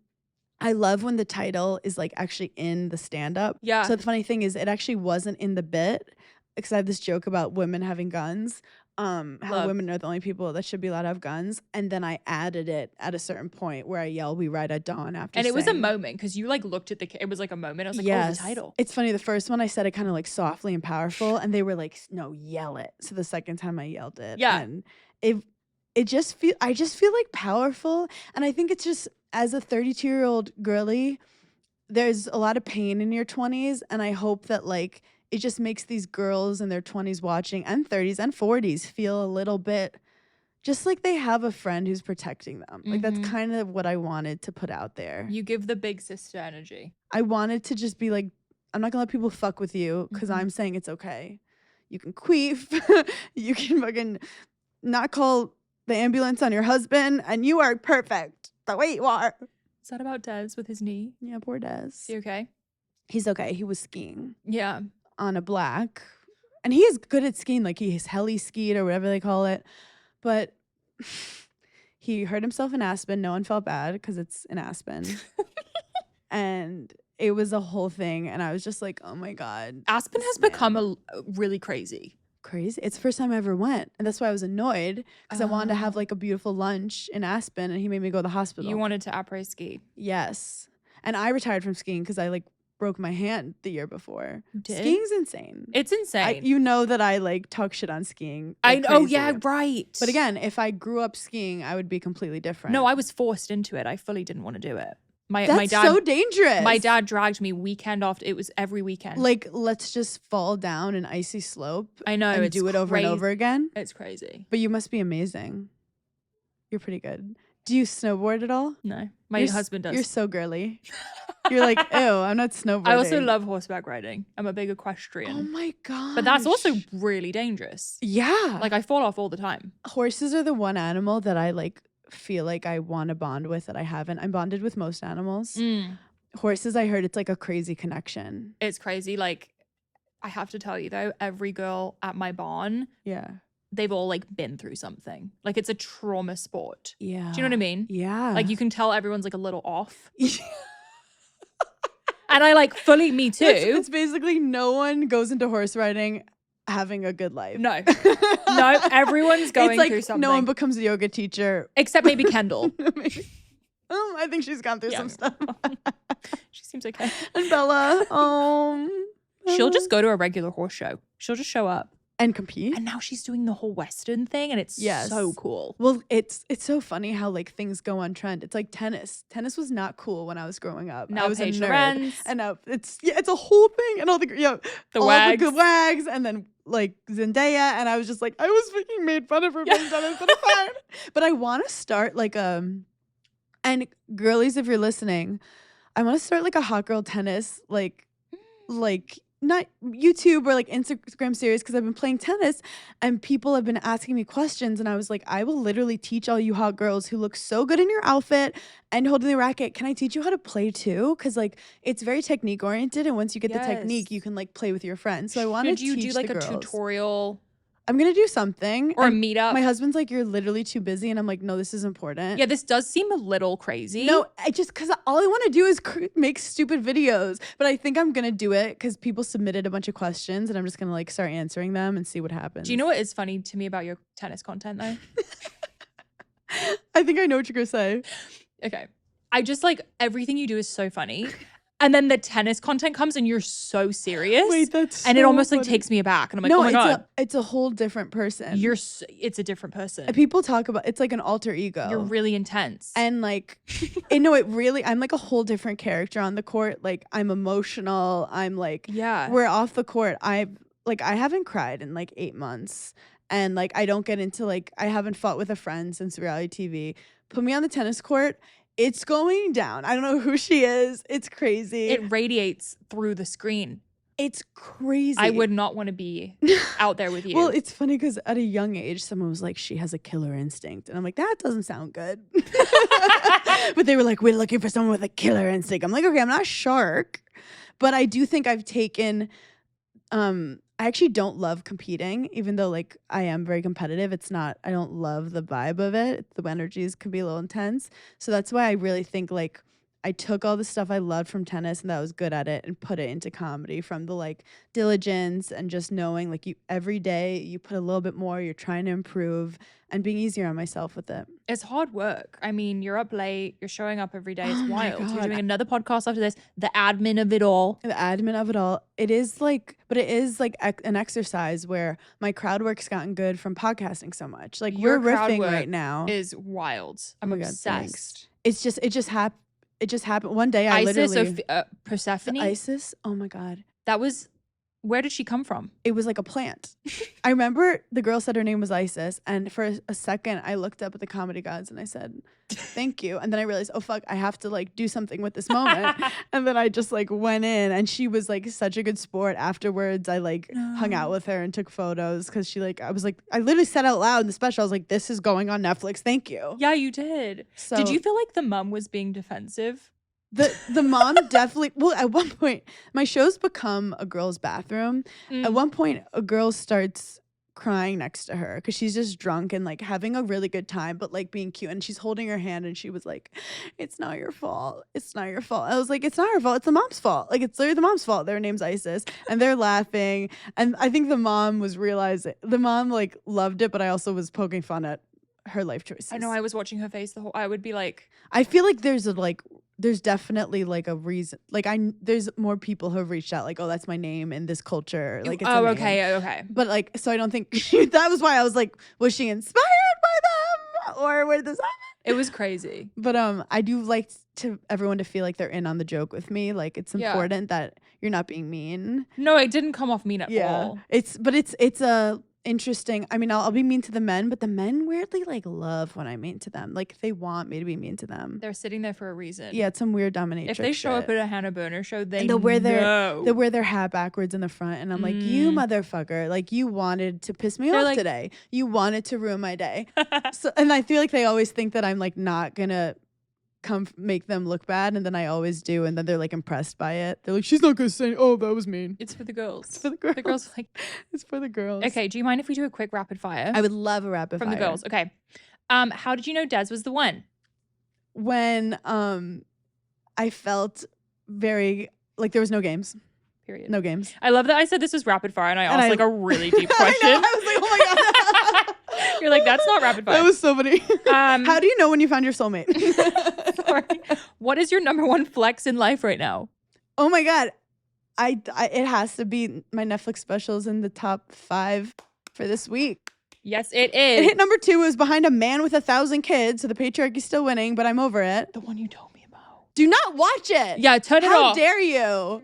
Speaker 1: I love when the title is like actually in the stand-up.
Speaker 2: Yeah.
Speaker 1: So the funny thing is it actually wasn't in the bit, because I have this joke about women having guns. How women are the only people that should be allowed to have guns. And then I added it at a certain point where I yell, "We ride at dawn" after.
Speaker 2: And it was a moment, because you like looked at it was like a moment. I was like, yes. Oh, the title.
Speaker 1: It's funny. The first one I said it kind of like softly and powerful, and they were like, "No, yell it." So the second time I yelled it.
Speaker 2: Yeah.
Speaker 1: And I just feel like powerful. And I think it's just, as a 32-year-old girly, there's a lot of pain in your 20s. And I hope that like it just makes these girls in their 20s watching, and 30s and 40s, feel a little bit just like they have a friend who's protecting them. Like that's kind of what I wanted to put out there.
Speaker 2: You give the big sister energy.
Speaker 1: I wanted to just be like, I'm not gonna let people fuck with you, because I'm saying it's okay. You can queef. You can fucking not call the ambulance on your husband, and you are perfect the way you are.
Speaker 2: Is that about Des with his knee?
Speaker 1: Yeah, poor Des.
Speaker 2: Is he okay?
Speaker 1: He's okay. He was skiing.
Speaker 2: Yeah.
Speaker 1: On a black. And he is good at skiing. Like he's heli skied or whatever they call it. But he hurt himself in Aspen. No one felt bad because it's in Aspen. And it was a whole thing. And I was just like, oh my God.
Speaker 2: Aspen has become really crazy.
Speaker 1: Crazy. It's the first time I ever went, and that's why I was annoyed, because I wanted to have like a beautiful lunch in Aspen, and he made me go to the hospital.
Speaker 2: You wanted to après ski.
Speaker 1: Yes. And I retired from skiing because I like broke my hand the year before.
Speaker 2: You did?
Speaker 1: Skiing's insane.
Speaker 2: It's insane.
Speaker 1: You know that I like talk shit on skiing.
Speaker 2: Like oh yeah, right.
Speaker 1: But again, if I grew up skiing, I would be completely different.
Speaker 2: No, I was forced into it. I fully didn't want to do it. My
Speaker 1: dad, so dangerous.
Speaker 2: My dad dragged me weekend after. It was every weekend.
Speaker 1: Like, let's just fall down an icy slope.
Speaker 2: I know.
Speaker 1: And do it over and over again.
Speaker 2: It's crazy.
Speaker 1: But you must be amazing. You're pretty good. Do you snowboard at all?
Speaker 2: No. My husband does.
Speaker 1: You're so girly. You're like, ew, I'm not snowboarding.
Speaker 2: I also love horseback riding. I'm a big equestrian.
Speaker 1: Oh my God.
Speaker 2: But that's also really dangerous.
Speaker 1: Yeah.
Speaker 2: Like I fall off all the time.
Speaker 1: Horses are the one animal that I like feel like I want to bond with that I haven't. I'm bonded with most animals. Horses, I heard it's like a crazy connection.
Speaker 2: It's crazy. Like, I have to tell you though, every girl at my barn, they've all like been through something. Like it's a trauma sport.
Speaker 1: Yeah.
Speaker 2: Do you know what I mean?
Speaker 1: Yeah.
Speaker 2: Like you can tell everyone's like a little off. And I like fully, me too.
Speaker 1: It's basically no one goes into horse riding having a good life.
Speaker 2: No, everyone's going through something.
Speaker 1: No one becomes a yoga teacher.
Speaker 2: Except maybe Kendall.
Speaker 1: I think she's gone through some stuff.
Speaker 2: She seems okay.
Speaker 1: And Bella,
Speaker 2: she'll just go to a regular horse show. She'll just show up.
Speaker 1: And compete.
Speaker 2: And now she's doing the whole Western thing, and it's so cool.
Speaker 1: Well, it's so funny how like things go on trend. It's like tennis. Tennis was not cool when I was growing up.
Speaker 2: Now
Speaker 1: I was
Speaker 2: Paige
Speaker 1: a nerd.
Speaker 2: Lorenz.
Speaker 1: And now it's a whole thing. And all the
Speaker 2: wags.
Speaker 1: The wags, and then like Zendaya. And I was just like, I was freaking made fun of her playing tennis, but it's fine. But I want to start like and girlies, if you're listening, I want to start like a hot girl tennis like not YouTube or like Instagram series, because I've been playing tennis and people have been asking me questions, and I was like, I will literally teach all you hot girls who look so good in your outfit and holding the racket. Can I teach you how to play too? Because like it's very technique oriented, and once you get the technique, you can like play with your friends. So I want to teach
Speaker 2: you do like
Speaker 1: the
Speaker 2: a
Speaker 1: girls.
Speaker 2: tutorial?
Speaker 1: I'm going to do something.
Speaker 2: Or a
Speaker 1: And
Speaker 2: meetup.
Speaker 1: my husband's like, you're literally too busy. And I'm like, no, this is important.
Speaker 2: Yeah, this does seem a little crazy.
Speaker 1: No, because all I want to do is make stupid videos. But I think I'm going to do it because people submitted a bunch of questions and I'm just going to like start answering them and see what happens.
Speaker 2: Do you know what is funny to me about your tennis content though?
Speaker 1: I think I know what you're going to say.
Speaker 2: Okay. I just like everything you do is so funny. And then the tennis content comes and you're so serious.
Speaker 1: Wait, that's
Speaker 2: and it
Speaker 1: so
Speaker 2: almost
Speaker 1: funny.
Speaker 2: like takes me aback. And I'm like,
Speaker 1: no,
Speaker 2: oh my God.
Speaker 1: It's a whole different person.
Speaker 2: It's a different person.
Speaker 1: People talk about it's like an alter ego.
Speaker 2: You're really intense.
Speaker 1: And like, I'm like a whole different character on the court. Like I'm emotional. I'm like,
Speaker 2: yeah.
Speaker 1: We're off the court. I haven't cried in like 8 months. And like, I don't get into like, I haven't fought with a friend since reality TV. Put me on the tennis court. It's going down. I don't know who she is. It's crazy.
Speaker 2: It radiates through the screen.
Speaker 1: It's crazy.
Speaker 2: I would not want to be out there with you.
Speaker 1: Well, it's funny because at a young age, someone was like, she has a killer instinct. And I'm like, that doesn't sound good. But they were like, we're looking for someone with a killer instinct. I'm like, okay, I'm not a shark. But I do think I've taken, I actually don't love competing, even though like I am very competitive. I don't love the vibe of it. The energies can be a little intense. So that's why I really think like I took all the stuff I loved from tennis and that I was good at it and put it into comedy, from the like diligence and just knowing like you every day you put a little bit more, you're trying to improve and being easier on myself with it.
Speaker 2: It's hard work. I mean, you're up late, you're showing up every day. It's wild.
Speaker 1: God.
Speaker 2: You're doing another podcast after this. The admin of it all.
Speaker 1: It is like, but it is like an exercise where my crowd work's gotten good from podcasting so much. Like
Speaker 2: Your
Speaker 1: we're
Speaker 2: crowd
Speaker 1: riffing
Speaker 2: work
Speaker 1: right now.
Speaker 2: Is wild. I'm
Speaker 1: Oh my God,
Speaker 2: obsessed.
Speaker 1: thanks. It just happened one day.
Speaker 2: Persephone.
Speaker 1: Isis. Oh my God.
Speaker 2: That was, where did she come from?
Speaker 1: It was like a plant. I remember the girl said her name was Isis, and for a second I looked up at the comedy gods and I said, thank you. And then I realized, oh fuck, I have to like do something with this moment. And then I just like went in, and she was like such a good sport. Afterwards I like hung out with her and took photos because I literally said out loud in the special, I was like, this is going on Netflix, thank you.
Speaker 2: Yeah, you did.
Speaker 1: So
Speaker 2: did you feel like the mum was being defensive?
Speaker 1: The mom definitely, well, at one point, my show's become a girl's bathroom. At one point, a girl starts crying next to her because she's just drunk and like having a really good time, but like being cute. And she's holding her hand and she was like, it's not your fault. It's not your fault. I was like, it's not her fault. It's the mom's fault. Like, it's literally the mom's fault. Their name's Isis. And they're laughing. And I think the mom was realizing, the mom like loved it, but I also was poking fun at her life choices.
Speaker 2: I know, I was watching her face I would be like,
Speaker 1: I feel like there's definitely like a reason, like there's more people who have reached out like, oh, that's my name in this culture, like it's
Speaker 2: okay,
Speaker 1: but like, so I don't think that was why I was like, was she inspired by them or where did this happen?
Speaker 2: it was crazy.
Speaker 1: But I do like everyone to feel like they're in on the joke with me. Like it's important that you're not being mean.
Speaker 2: No, it didn't come off mean at all.
Speaker 1: It's a interesting. I mean, I'll be mean to the men, but the men weirdly like love when I'm mean to them. Like they want me to be mean to them.
Speaker 2: They're sitting there for a reason.
Speaker 1: Yeah, it's some weird dominatrix.
Speaker 2: If they show
Speaker 1: shit.
Speaker 2: up at a Hannah Berner show,
Speaker 1: they'll wear their hat backwards in the front, and I'm like, you motherfucker! Like you wanted to piss me off today. You wanted to ruin my day. So, and I feel like they always think that I'm like not gonna come make them look bad, and then I always do, and then they're like impressed by it. They're like, she's not gonna say, oh, that was mean.
Speaker 2: It's for the girls.
Speaker 1: It's for the girls.
Speaker 2: The girls like,
Speaker 1: it's for the girls.
Speaker 2: Okay, do you mind if we do a quick rapid fire?
Speaker 1: I would love a rapid fire
Speaker 2: from the girls. Okay. How did you know Des was the one?
Speaker 1: When I felt very like there was no games.
Speaker 2: Period.
Speaker 1: No games.
Speaker 2: I love that I said this was rapid fire and I asked like a really deep question.
Speaker 1: I know, I was like, oh my God.
Speaker 2: You're like, that's not rapid fire.
Speaker 1: That was so funny. How do you know when you found your soulmate?
Speaker 2: Sorry. What is your number one flex in life right now?
Speaker 1: Oh my God. It has to be my Netflix specials in the top 5 for this week.
Speaker 2: Yes, it is.
Speaker 1: Hit number 2 is Behind a Man with 1,000 Kids. So the patriarchy's still winning, but I'm over it.
Speaker 2: The one you told me about.
Speaker 1: Do not watch it.
Speaker 2: Yeah, turn it off.
Speaker 1: How dare you?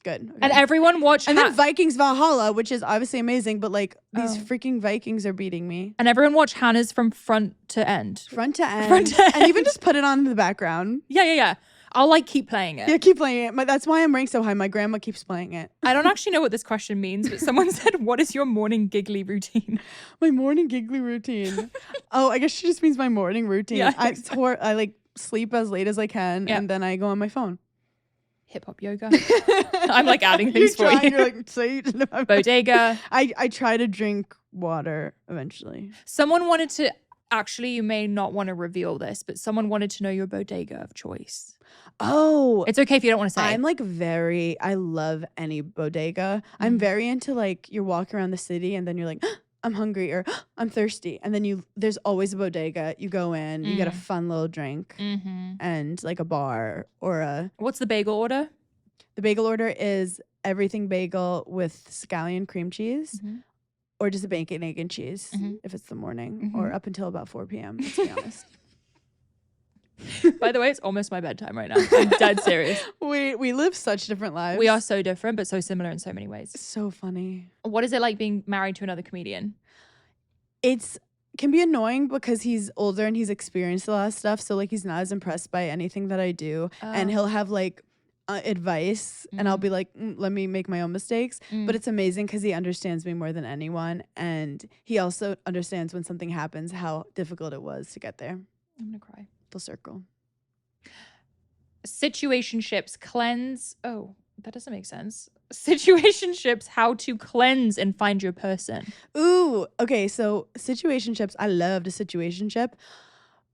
Speaker 1: Good. Okay.
Speaker 2: And everyone watch
Speaker 1: then Vikings Valhalla, which is obviously amazing, but like these freaking Vikings are beating me.
Speaker 2: And everyone watch Hannah's from front to end.
Speaker 1: Front to end. And even just put it on in the background.
Speaker 2: Yeah. I'll like keep playing it.
Speaker 1: Yeah, keep playing it. That's why I'm ranked so high. My grandma keeps playing it.
Speaker 2: I don't actually know what this question means, but someone said, what is your morning giggly routine?
Speaker 1: My morning giggly routine. Oh, I guess she just means my morning routine.
Speaker 2: Yeah,
Speaker 1: I like sleep as late as I can, and then I go on my phone.
Speaker 2: Hip hop yoga. I'm like adding things for you.
Speaker 1: You're like, say
Speaker 2: Bodega.
Speaker 1: I try to drink water eventually.
Speaker 2: Someone wanted to, actually, you may not want to reveal this, but someone wanted to know your bodega of choice.
Speaker 1: Oh,
Speaker 2: It's okay if you don't want to say.
Speaker 1: I'm like I love any bodega. I'm very into like you're walking around the city and then you're like, I'm hungry or I'm thirsty. And then there's always a bodega. You go in, you get a fun little drink and like a bar or
Speaker 2: What's the bagel order?
Speaker 1: The bagel order is everything bagel with scallion cream cheese or just a bacon, egg, and cheese if it's the morning or up until about 4 p.m. Let's be honest.
Speaker 2: By the way, it's almost my bedtime right now. I'm dead serious.
Speaker 1: We live such different lives.
Speaker 2: We are so different, but so similar in so many ways.
Speaker 1: So funny.
Speaker 2: What is it like being married to another comedian?
Speaker 1: Can be annoying because he's older and he's experienced a lot of stuff. So like he's not as impressed by anything that I do. And he'll have like advice and I'll be like, let me make my own mistakes. But it's amazing because he understands me more than anyone. And he also understands when something happens, how difficult it was to get there.
Speaker 2: I'm going to cry.
Speaker 1: Full circle.
Speaker 2: Situationships cleanse. Oh, that doesn't make sense. Situationships, how to cleanse and find your person.
Speaker 1: Ooh, okay. So situationships, I loved a situationship.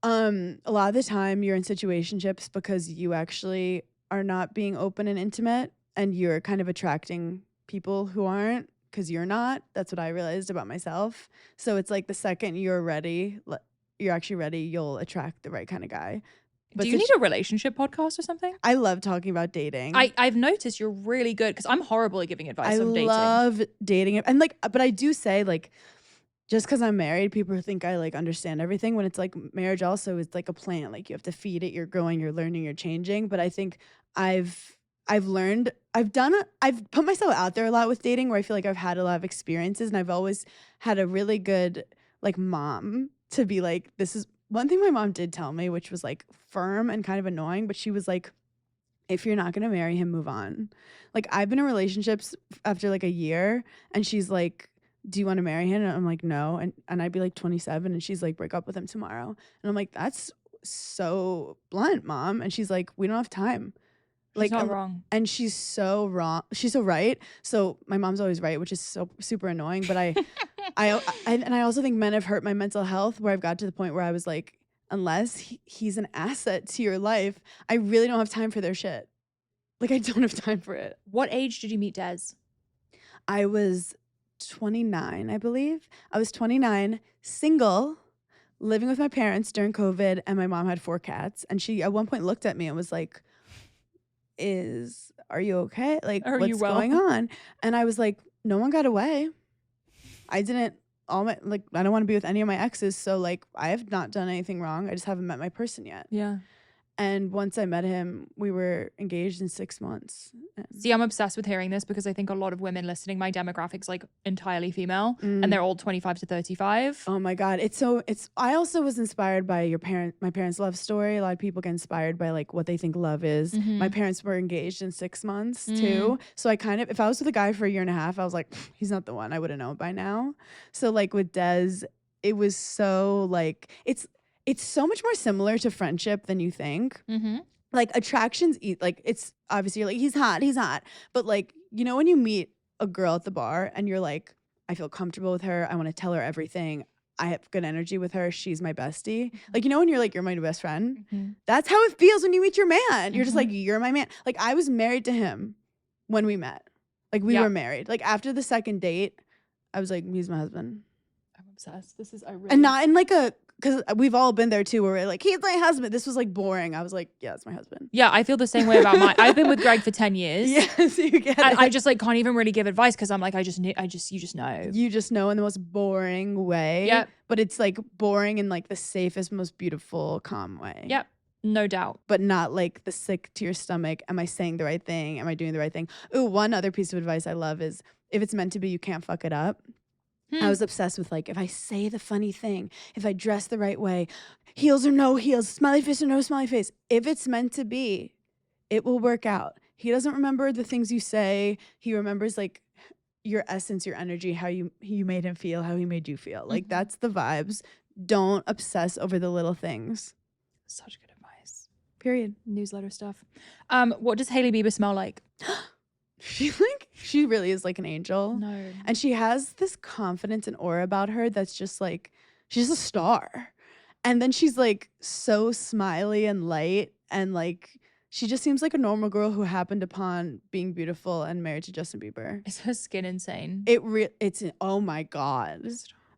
Speaker 1: A lot of the time you're in situationships because you actually are not being open and intimate and you're kind of attracting people who aren't because you're not. That's what I realized about myself. So it's like the second you're actually ready, you'll attract the right kind of guy. But
Speaker 2: do you need a relationship podcast or something?
Speaker 1: I love talking about dating.
Speaker 2: I've noticed you're really good because I'm horrible at giving advice on dating.
Speaker 1: I love dating. And like, but I do say like, just because I'm married, people think I like understand everything when it's like marriage also is like a plant. Like you have to feed it, you're growing, you're learning, you're changing. But I think I've learned, I've put myself out there a lot with dating where I feel like I've had a lot of experiences and I've always had a really good like mom to be like, this is one thing my mom did tell me, which was like firm and kind of annoying, but she was like, if you're not going to marry him, move on. Like I've been in relationships after like a year and she's like, do you want to marry him? And I'm like, no. And I'd be like 27 and she's like, break up with him tomorrow. And I'm like, that's so blunt, Mom. And she's like, we don't have time.
Speaker 2: She's not wrong.
Speaker 1: And she's so wrong. She's so right. So my mom's always right, which is so super annoying. But I also think men have hurt my mental health where I've got to the point where I was like, unless he's an asset to your life, I really don't have time for their shit. Like I don't have time for it.
Speaker 2: What age did you meet Des?
Speaker 1: I was 29, I believe. I was 29, single, living with my parents during COVID, and my mom had 4 cats. And she at one point looked at me and was like, are you okay? Like, what's going on? And I was like, no one got away. I don't want to be with any of my exes. So like, I have not done anything wrong. I just haven't met my person yet.
Speaker 2: Yeah.
Speaker 1: And once I met him, we were engaged in 6 months.
Speaker 2: See, I'm obsessed with hearing this because I think a lot of women listening, my demographic's like entirely female and they're all 25 to 35.
Speaker 1: Oh my God. I also was inspired by my parents' love story. A lot of people get inspired by like what they think love is. My parents were engaged in 6 months too. So I kind of, if I was with a guy for a year and a half, I was like, he's not the one. I would have known by now. So like with Des, it was so like, it's so much more similar to friendship than you think. Like attractions, like it's obviously you're like, he's hot. But like, you know, when you meet a girl at the bar and you're like, I feel comfortable with her. I want to tell her everything. I have good energy with her. She's my bestie. Like, you know, when you're like, you're my best friend, that's how it feels when you meet your man. You're just like, you're my man. Like I was married to him when we met. Like we were married. Like after the second date, I was like, he's my husband.
Speaker 2: I'm obsessed.
Speaker 1: And not in like because we've all been there too, where we're like, he's my husband. This was like boring. I was like, yeah, it's my husband.
Speaker 2: Yeah, I feel the same way about mine. I've been with Greg for 10 years.
Speaker 1: Yes, you get
Speaker 2: and
Speaker 1: it.
Speaker 2: I just like can't even really give advice because I'm like, you just know.
Speaker 1: You just know in the most boring way.
Speaker 2: Yep.
Speaker 1: But it's like boring in like the safest, most beautiful, calm way.
Speaker 2: Yep. No doubt.
Speaker 1: But not like the sick to your stomach. Am I saying the right thing? Am I doing the right thing? Ooh, one other piece of advice I love is if it's meant to be, you can't fuck it up. I was obsessed with like, if I say the funny thing, if I dress the right way, heels or no heels, smiley face or no smiley face, if it's meant to be, it will work out. He doesn't remember the things you say. He remembers like your essence, your energy, how you made him feel, how he made you feel. Like that's the vibes. Don't obsess over the little things.
Speaker 2: Such good advice.
Speaker 1: Period.
Speaker 2: Newsletter stuff. What does Hailey Bieber smell like?
Speaker 1: She She really is like an angel.
Speaker 2: No.
Speaker 1: And she has this confidence and aura about her that's just like, she's a star. And then she's like so smiley and light, and like she just seems like a normal girl who happened upon being beautiful and married to Justin Bieber.
Speaker 2: Is her skin insane?
Speaker 1: It's oh my God.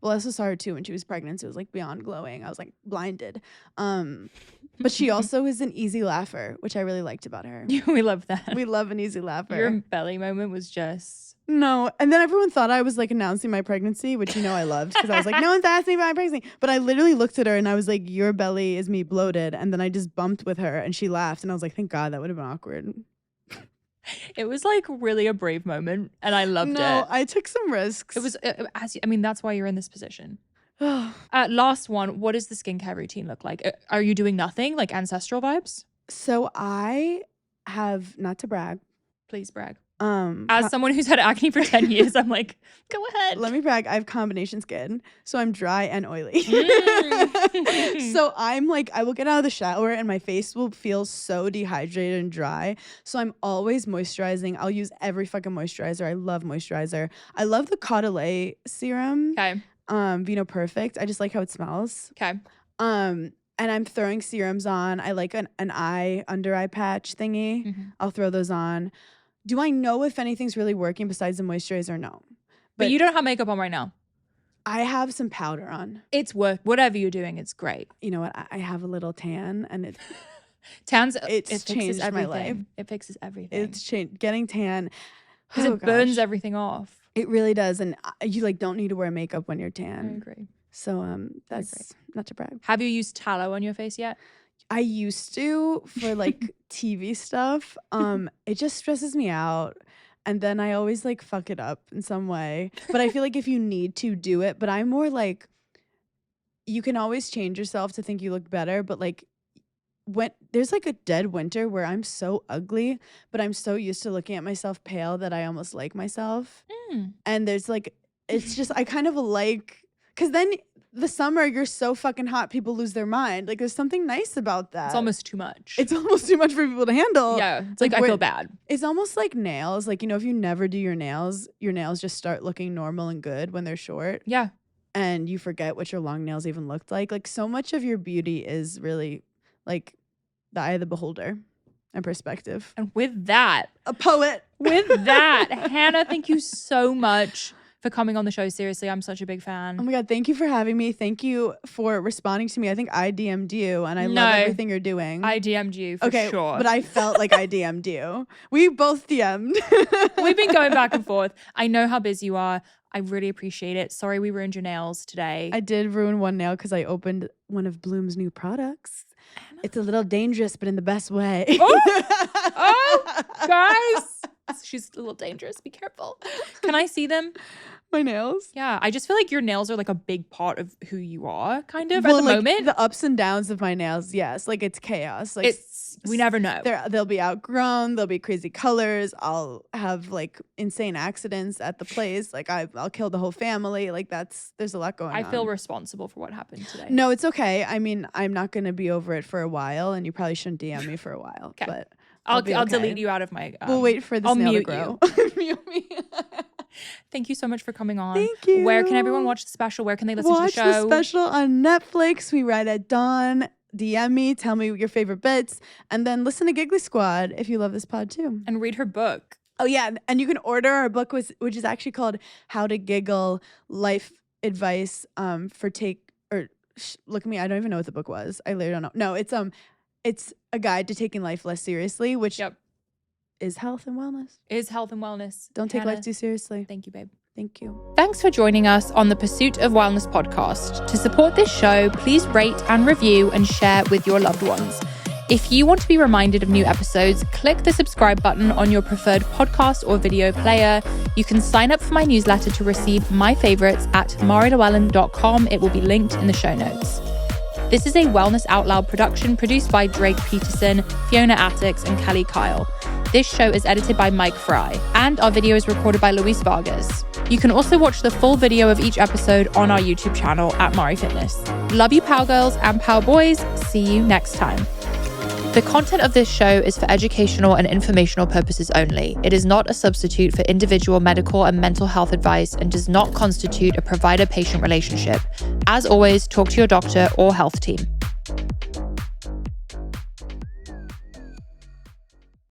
Speaker 1: Well, I also saw her too when she was pregnant. So it was like beyond glowing. I was like blinded. But she also is an easy laugher, which I really liked about her.
Speaker 2: We love that.
Speaker 1: We love an easy laugher.
Speaker 2: Your belly moment was just...
Speaker 1: No. And then everyone thought I was like announcing my pregnancy, which I loved, because I was like, no one's asked me about my pregnancy. But I literally looked at her and I was like, your belly is me bloated. And then I just bumped with her and she laughed. And I was like, thank God, that would have been awkward.
Speaker 2: It was like really a brave moment and I loved it.
Speaker 1: No, I took some risks.
Speaker 2: It was, that's why you're in this position. Last one, what does the skincare routine look like? Are you doing nothing, like ancestral vibes?
Speaker 1: So I have, not to brag.
Speaker 2: Please brag. As someone who's had acne for 10 years, I'm like, go ahead.
Speaker 1: Let me brag. I have combination skin. So I'm dry and oily. So I'm like, I will get out of the shower and my face will feel so dehydrated and dry. So I'm always moisturizing. I'll use every fucking moisturizer. I love moisturizer. I love the Caudalie serum.
Speaker 2: Okay.
Speaker 1: Vino Perfect. I just like how it smells.
Speaker 2: Okay.
Speaker 1: And I'm throwing serums on. I like an under eye patch thingy.
Speaker 2: Mm-hmm.
Speaker 1: I'll throw those on. Do I know if anything's really working besides the moisturizer? No.
Speaker 2: But you don't have makeup on right now.
Speaker 1: I have some powder on.
Speaker 2: It's worth whatever you're doing. It's great.
Speaker 1: You know what? I have a little tan, and it
Speaker 2: changed
Speaker 1: my life.
Speaker 2: It fixes everything.
Speaker 1: It's changed. Getting tan
Speaker 2: because it burns everything off.
Speaker 1: It really does, and you like don't need to wear makeup when you're tan.
Speaker 2: I agree.
Speaker 1: So that's not to brag.
Speaker 2: Have you used tallow on your face yet?
Speaker 1: I used to for like TV stuff. It just stresses me out. And then I always like fuck it up in some way. But I feel like if you need to, do it. But I'm more like, you can always change yourself to think you look better. But like when there's like a dead winter where I'm so ugly, but I'm so used to looking at myself pale that I almost like myself. And there's like, it's just, I kind of like, because then the summer you're so fucking hot, people lose their mind. Like there's something nice about that.
Speaker 2: It's almost too much.
Speaker 1: It's almost too much for people to handle.
Speaker 2: Yeah, it's like I feel bad.
Speaker 1: It's almost like nails. Like, you know, if you never do your nails just start looking normal and good when they're short.
Speaker 2: Yeah.
Speaker 1: And you forget what your long nails even looked like. Like so much of your beauty is really like the eye of the beholder and perspective.
Speaker 2: And with that,
Speaker 1: a poet.
Speaker 2: With that, Hannah, thank you so much for coming on the show. Seriously, I'm such a big fan.
Speaker 1: Oh my God, thank you for having me. Thank you for responding to me. I think I DM'd you and I love everything you're doing.
Speaker 2: I DM'd you for sure.
Speaker 1: But I felt like I DM'd you. We both DM'd.
Speaker 2: We've been going back and forth. I know how busy you are. I really appreciate it. Sorry we ruined your nails today.
Speaker 1: I did ruin one nail because I opened one of Bloom's new products. It's a little dangerous, but in the best way.
Speaker 2: Oh, guys. She's a little dangerous. Be careful. Can I see them?
Speaker 1: My nails?
Speaker 2: Yeah. I just feel like your nails are like a big part of who you are, kind of, at the moment.
Speaker 1: The ups and downs of my nails, yes. Like it's chaos. Like
Speaker 2: we never know.
Speaker 1: They'll be outgrown. They'll be crazy colors. I'll have like insane accidents at the place. Like I'll kill the whole family. Like there's a lot going on.
Speaker 2: I feel responsible for what happened today.
Speaker 1: No, it's okay. I mean, I'm not going to be over it for a while, and you probably shouldn't DM me for a while.
Speaker 2: Okay.
Speaker 1: But
Speaker 2: I'll delete you out of my.
Speaker 1: We'll wait for this nail to grow. Mute me.
Speaker 2: Thank you so much for coming on.
Speaker 1: Thank you.
Speaker 2: Where can everyone watch the special? Where can they listen to the show?
Speaker 1: Watch the special on Netflix. We ride at dawn. DM me. Tell me your favorite bits. And then listen to Giggly Squad if you love this pod too.
Speaker 2: And read her book.
Speaker 1: Oh, yeah. And you can order our book, which is actually called How to Giggle Life Advice for look at me. I don't even know what the book was. I literally don't know. No, it's a guide to taking life less seriously, which is health and wellness. Don't take life too seriously.
Speaker 2: Thank you, babe.
Speaker 1: Thank you.
Speaker 2: Thanks for joining us on the Pursuit of Wellness podcast. To support this show, please rate and review and share with your loved ones. If you want to be reminded of new episodes, click the subscribe button on your preferred podcast or video player. You can sign up for my newsletter to receive my favorites at marilewellyn.com. It will be linked in the show notes. This is a Wellness Out Loud production produced by Drake Peterson, Fiona Attucks, and Kelly Kyle. This show is edited by Mike Fry, and our video is recorded by Luis Vargas. You can also watch the full video of each episode on our YouTube channel at Mari Fitness. Love you, Power Girls and Power Boys. See you next time. The content of this show is for educational and informational purposes only. It is not a substitute for individual medical and mental health advice and does not constitute a provider-patient relationship. As always, talk to your doctor or health team.